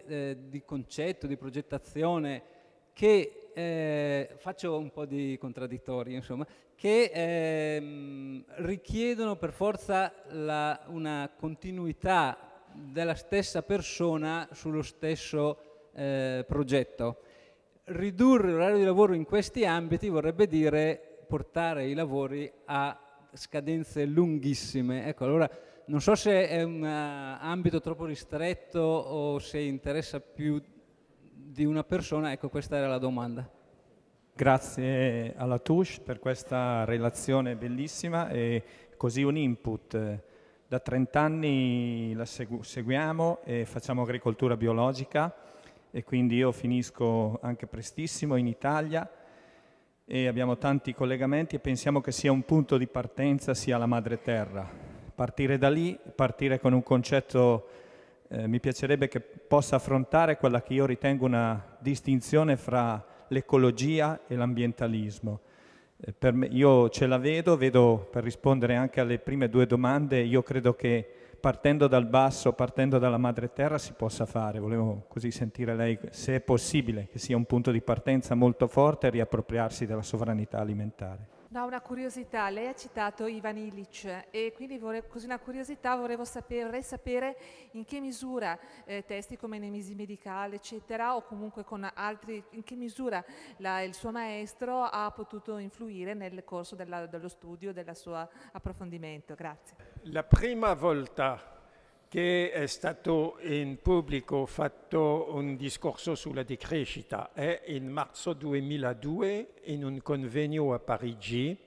di concetto, di progettazione che faccio un po' di contraddittorio, insomma, che richiedono per forza una continuità della stessa persona sullo stesso progetto. Ridurre l'orario di lavoro in questi ambiti vorrebbe dire portare i lavori a scadenze lunghissime. Ecco, allora non so se è un ambito troppo ristretto o se interessa più di una persona, ecco, questa era la domanda. Grazie alla Touche per questa relazione bellissima e così un input. Da 30 anni la seguiamo e facciamo agricoltura biologica e quindi io finisco anche prestissimo in Italia e abbiamo tanti collegamenti e pensiamo che sia un punto di partenza sia la madre terra. Partire da lì, partire con un concetto mi piacerebbe che possa affrontare quella che io ritengo una distinzione fra l'ecologia e l'ambientalismo. Per me, io ce la vedo per rispondere anche alle prime 2 domande, io credo che partendo dal basso, partendo dalla madre terra si possa fare. Volevo così sentire lei se è possibile che sia un punto di partenza molto forte e riappropriarsi della sovranità alimentare. No, una curiosità, lei ha citato Ivan Illich e quindi così una curiosità vorrei sapere in che misura testi come Nemesi Medicale eccetera o comunque con altri, in che misura il suo maestro ha potuto influire nel corso dello studio, del suo approfondimento. Grazie. La prima volta che è stato in pubblico fatto un discorso sulla decrescita è in marzo 2002 in un convegno a Parigi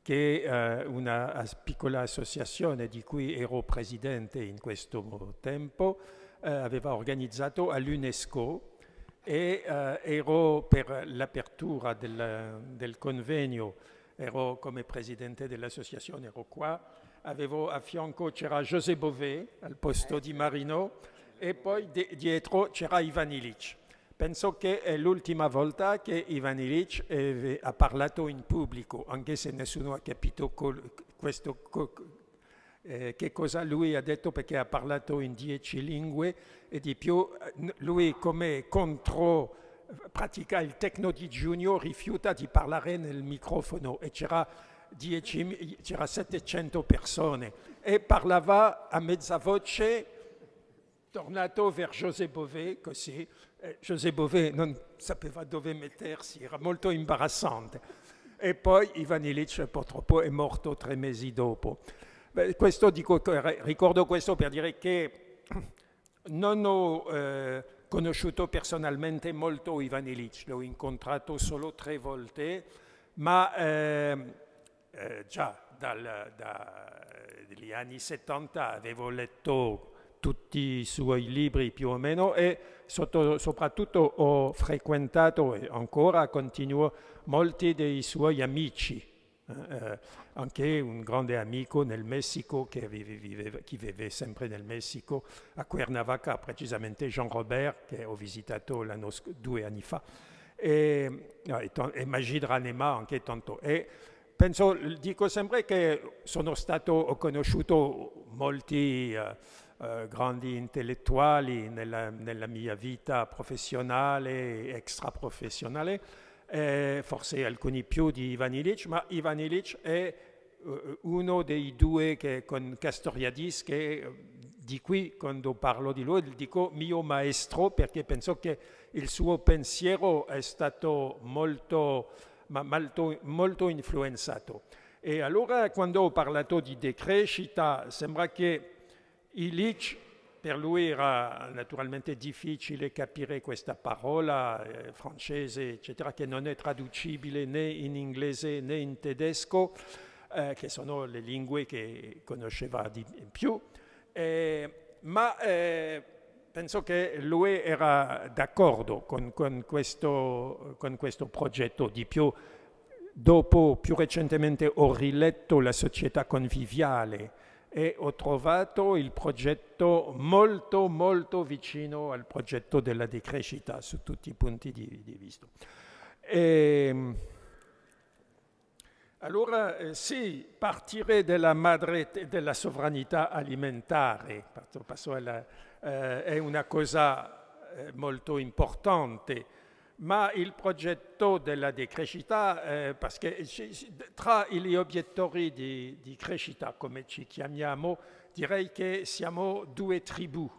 che una piccola associazione di cui ero presidente in questo tempo aveva organizzato all'UNESCO e ero per l'apertura del convegno, ero come presidente dell'associazione, ero qua. avevo a fianco c'era José Bové al posto di Marino e poi dietro c'era Ivan Illich. Penso che è l'ultima volta che Ivan Illich ha parlato in pubblico, anche se nessuno ha capito che cosa lui ha detto, perché ha parlato in 10 lingue e di più. Lui, come contro pratica il tecnodigiunio, rifiuta di parlare nel microfono e c'era 700 persone e parlava a mezza voce, tornato ver José Bové, così. José Bové non sapeva dove mettersi, era molto imbarazzante. E poi Ivan Illich purtroppo è morto 3 mesi dopo. Ricordo questo per dire che non ho conosciuto personalmente molto Ivan Illich, l'ho incontrato solo 3 volte, ma già dagli anni 70 avevo letto tutti i suoi libri più o meno e soprattutto ho frequentato e ancora continuo molti dei suoi amici, anche un grande amico nel Messico che vive sempre nel Messico, a Cuernavaca, precisamente Jean-Robert, che ho visitato 2 anni fa, e Magid Ranema anche tanto. E dico sempre che ho conosciuto molti grandi intellettuali nella mia vita professionale e extraprofessionale, forse alcuni più di Ivan Illich, ma Ivan Illich è uno dei 2 che con Castoriadis, che di qui quando parlo di lui dico mio maestro, perché penso che il suo pensiero è stato molto influenzato. E allora quando ho parlato di decrescita sembra che Illich, per lui era naturalmente difficile capire questa parola francese, eccetera, che non è traducibile né in inglese né in tedesco, che sono le lingue che conosceva di più, ma penso che lui era d'accordo con questo progetto. Di più, dopo, più recentemente, ho riletto La società conviviale e ho trovato il progetto molto, molto vicino al progetto della decrescita su tutti i punti di vista. Allora, sì, partire della madre della sovranità alimentare è una cosa molto importante, ma il progetto della decrescita, perché tra gli obiettori di crescita, come ci chiamiamo, direi che siamo 2 tribù.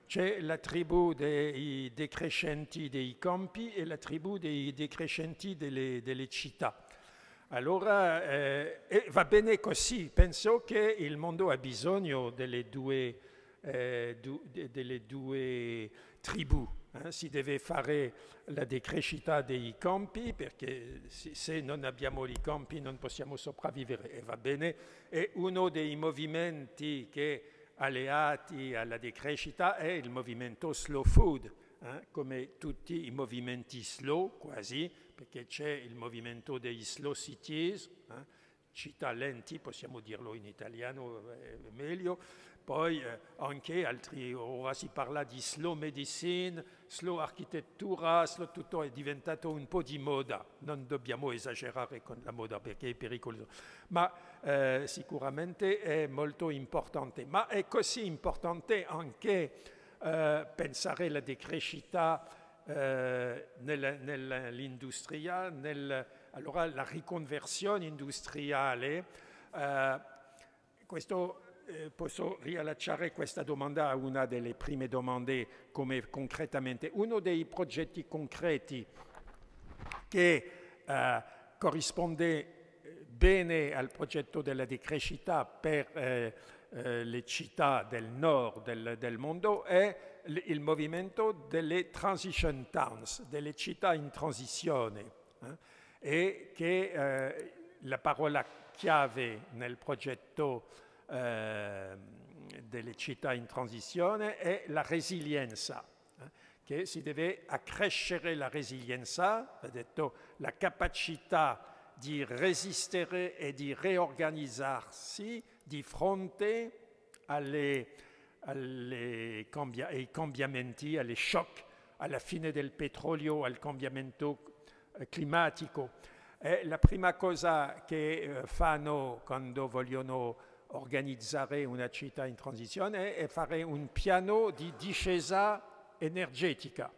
C'è la tribù dei decrescenti dei campi e la tribù dei decrescenti delle città. Allora, va bene così, penso che il mondo ha bisogno delle due tribù. Si deve fare la decrescita dei campi, perché se non abbiamo i campi non possiamo sopravvivere, e va bene. E uno dei movimenti che alleati alla decrescita è il movimento slow food, come tutti i movimenti slow quasi, perché c'è il movimento dei slow cities, città lenti, possiamo dirlo in italiano meglio, poi anche altri, ora si parla di slow medicine, slow architettura, tutto è diventato un po' di moda, non dobbiamo esagerare con la moda perché è pericoloso, ma sicuramente è molto importante, ma è così importante anche pensare alla decrescita nell'industria, allora la riconversione industriale. Questo posso riallacciare questa domanda a una delle prime domande, come concretamente. Uno dei progetti concreti che corrisponde bene al progetto della decrescita per le città del nord del mondo è il movimento delle transition towns, delle città in transizione, e che la parola chiave nel progetto delle città in transizione è la resilienza, che si deve accrescere la resilienza, ha detto la capacità di resistere e di riorganizzarsi di fronte ai cambiamenti, agli shock, alla fine del petrolio, al cambiamento climatico. La prima cosa che fanno quando vogliono organizzare una città in transizione è fare un piano di discesa energetica.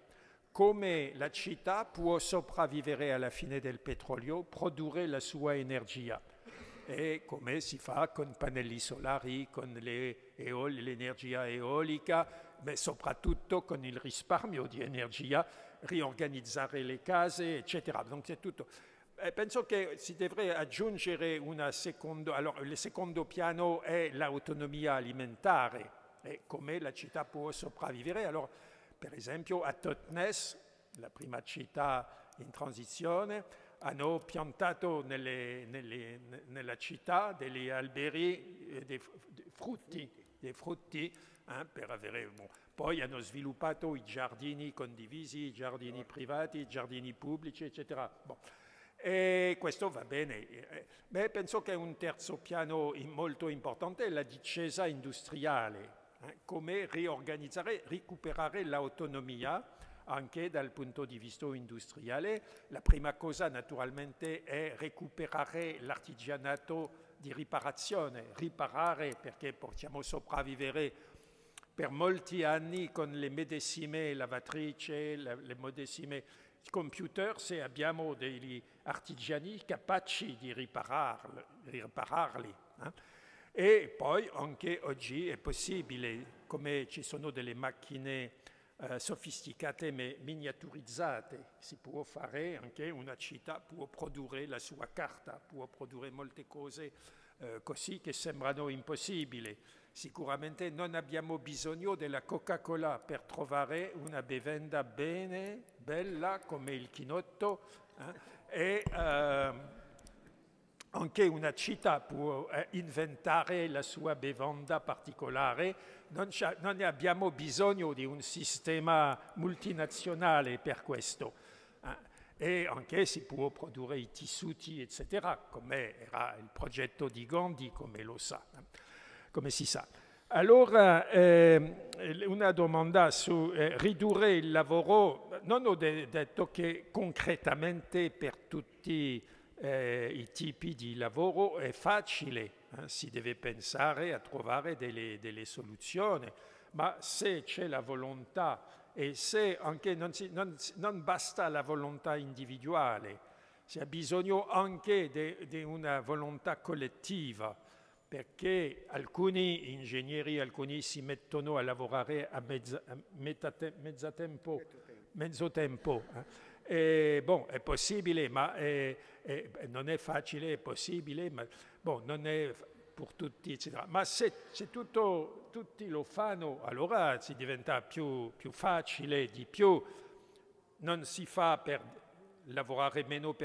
Come la città può sopravvivere alla fine del petrolio, produrre la sua energia. E come si fa con pannelli solari, con l'energia eolica, ma soprattutto con il risparmio di energia, riorganizzare le case, eccetera. Donc c'est tutto. Penso che si dovrebbe aggiungere una seconda. Allora, il secondo piano è l'autonomia alimentare, e come la città può sopravvivere. Allora, per esempio, a Totnes, la prima città in transizione, hanno piantato nella città degli alberi, dei frutti per avere. Poi hanno sviluppato i giardini condivisi, i giardini privati, i giardini pubblici, eccetera. E questo va bene. Penso che un terzo piano molto importante è la discesa industriale, come riorganizzare, recuperare l'autonomia anche dal punto di vista industriale. La prima cosa naturalmente è recuperare l'artigianato di riparazione, riparare perché possiamo sopravvivere per molti anni con le medesime lavatrici, le medesime computer, se abbiamo degli artigiani capaci di ripararli. E poi anche oggi è possibile, come ci sono delle macchine sofisticate ma miniaturizzate, si può fare anche una città, può produrre la sua carta, può produrre molte cose così che sembrano impossibili. Sicuramente non abbiamo bisogno della Coca-Cola per trovare una bevanda bella come il chinotto, e anche una città può inventare la sua bevanda particolare. Non ne abbiamo bisogno di un sistema multinazionale per questo. E anche si può produrre i tessuti, eccetera, come era il progetto di Gandhi, come si sa. Allora, una domanda su ridurre il lavoro. Non ho detto che concretamente per tutti i tipi di lavoro è facile, si deve pensare a trovare delle soluzioni, ma se c'è la volontà e se anche non basta la volontà individuale, si ha bisogno anche di una volontà collettiva, perché alcuni ingegneri, alcuni si mettono a lavorare a mezzo tempo. È possibile, ma non è facile, è possibile, ma non è per tutti, eccetera. Ma se tutti lo fanno, allora si diventa più facile, di più. Non si fa per lavorare meno,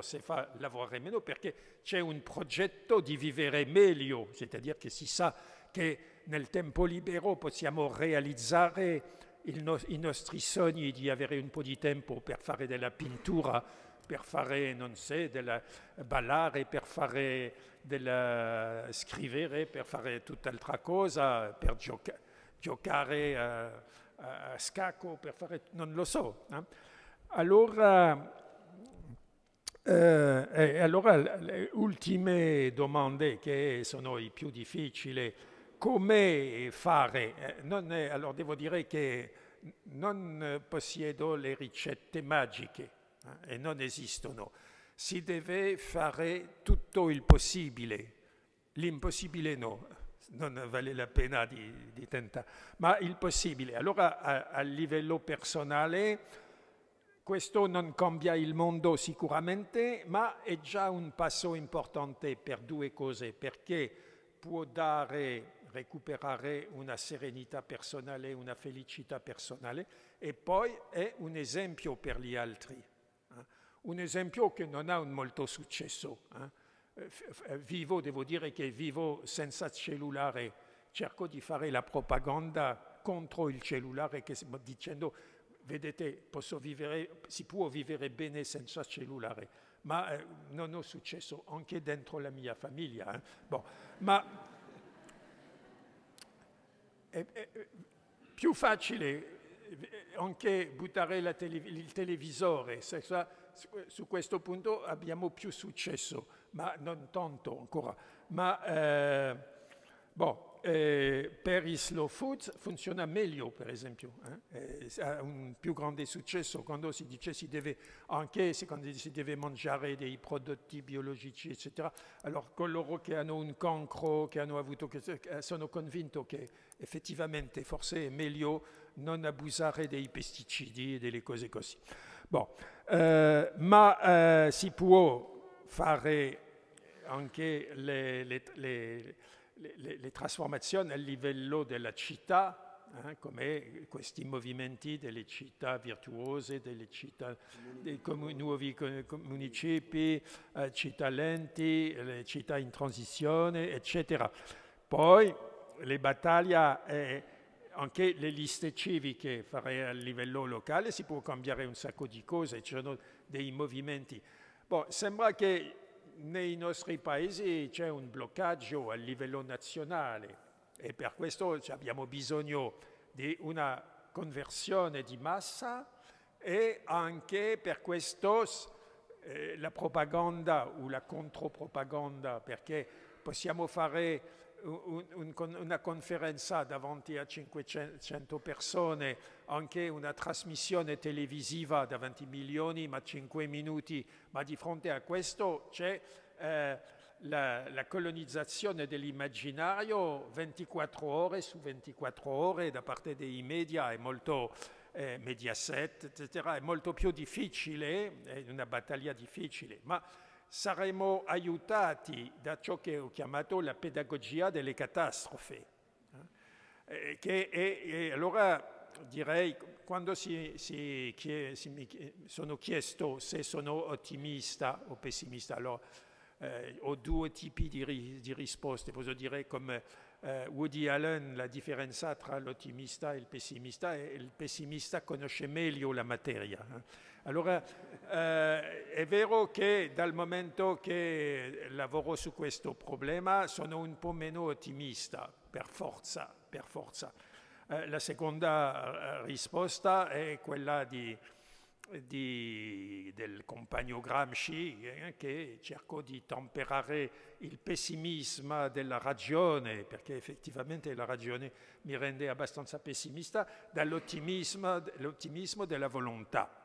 si fa lavorare meno perché c'è un progetto di vivere meglio, c'est-à-dire che si sa che nel tempo libero possiamo realizzare i nostri sogni di avere un po' di tempo per fare della pittura, per fare, ballare, per fare scrivere, per fare tutt'altra cosa, per giocare a scacco, per fare, non lo so. Allora, le ultime domande che sono i più difficili. Come fare? Allora devo dire che non possiedo le ricette magiche e non esistono. Si deve fare tutto il possibile. L'impossibile no, non vale la pena di tentare, ma il possibile. Allora a livello personale questo non cambia il mondo sicuramente, ma è già un passo importante per due cose, perché può recuperare una serenità personale, una felicità personale, e poi è un esempio per gli altri. Un esempio che non ha molto successo. Devo dire che vivo senza cellulare, cerco di fare la propaganda contro il cellulare, dicendo, vedete, si può vivere bene senza cellulare, ma non ho successo anche dentro la mia famiglia. Bon, ma è più facile anche buttare il televisore, su questo punto abbiamo più successo, ma non tanto ancora. Ma per i slow food funziona meglio, per esempio. Ha un più grande successo quando si dice quando si deve mangiare dei prodotti biologici, eccetera. Allora, coloro che hanno un cancro, che hanno avuto, sono convinto che effettivamente forse è meglio non abusare dei pesticidi e delle cose così. Ma si può fare anche le trasformazioni a livello della città, come questi movimenti delle città virtuose, delle città, dei nuovi municipi, città lenti, le città in transizione, eccetera. Poi le battaglie, anche le liste civiche fare a livello locale, si può cambiare un sacco di cose, ci sono dei movimenti. Sembra che nei nostri paesi c'è un bloccaggio a livello nazionale e per questo abbiamo bisogno di una conversione di massa e anche per questo la propaganda o la contropropaganda, perché possiamo fare una conferenza davanti a 500 persone, anche una trasmissione televisiva davanti a milioni, ma 5 minuti, ma di fronte a questo c'è la colonizzazione dell'immaginario 24 ore su 24 ore da parte dei media, è molto Mediaset, eccetera, è molto più difficile, è una battaglia difficile, ma saremo aiutati da ciò che ho chiamato la pedagogia delle catastrofi. Allora direi, quando mi sono chiesto se sono ottimista o pessimista, allora ho due tipi di risposte. Posso dire come Woody Allen, la differenza tra l'ottimista e il pessimista conosce meglio la materia. Allora, è vero che dal momento che lavoro su questo problema sono un po' meno ottimista, per forza. La seconda risposta è quella del compagno Gramsci, che cercò di temperare il pessimismo della ragione, perché effettivamente la ragione mi rende abbastanza pessimista, dall'ottimismo della volontà.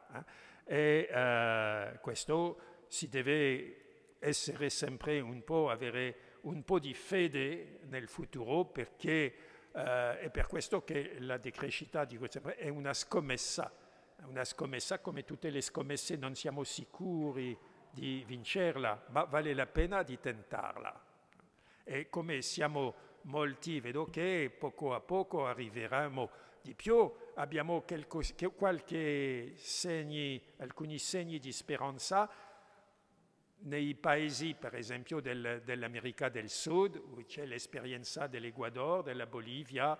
Questo si deve essere sempre avere un po' di fede nel futuro, perché è per questo che la decrescita è una scommessa come tutte le scommesse, non siamo sicuri di vincerla, ma vale la pena di tentarla. E come siamo molti, vedo che poco a poco arriveremo di più, abbiamo alcuni segni di speranza nei paesi, per esempio, dell'America del Sud, dove c'è l'esperienza dell'Ecuador, della Bolivia,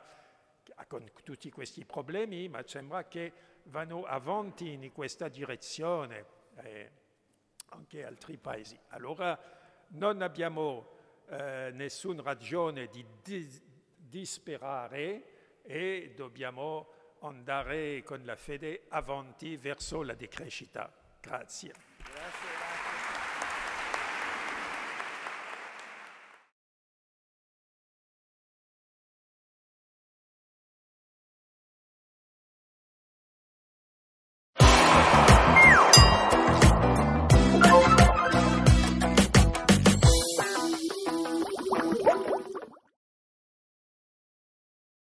con tutti questi problemi, ma sembra che vanno avanti in questa direzione, anche altri paesi. Allora non abbiamo nessuna ragione di disperare e dobbiamo andare con la fede avanti verso la decrescita. Grazie.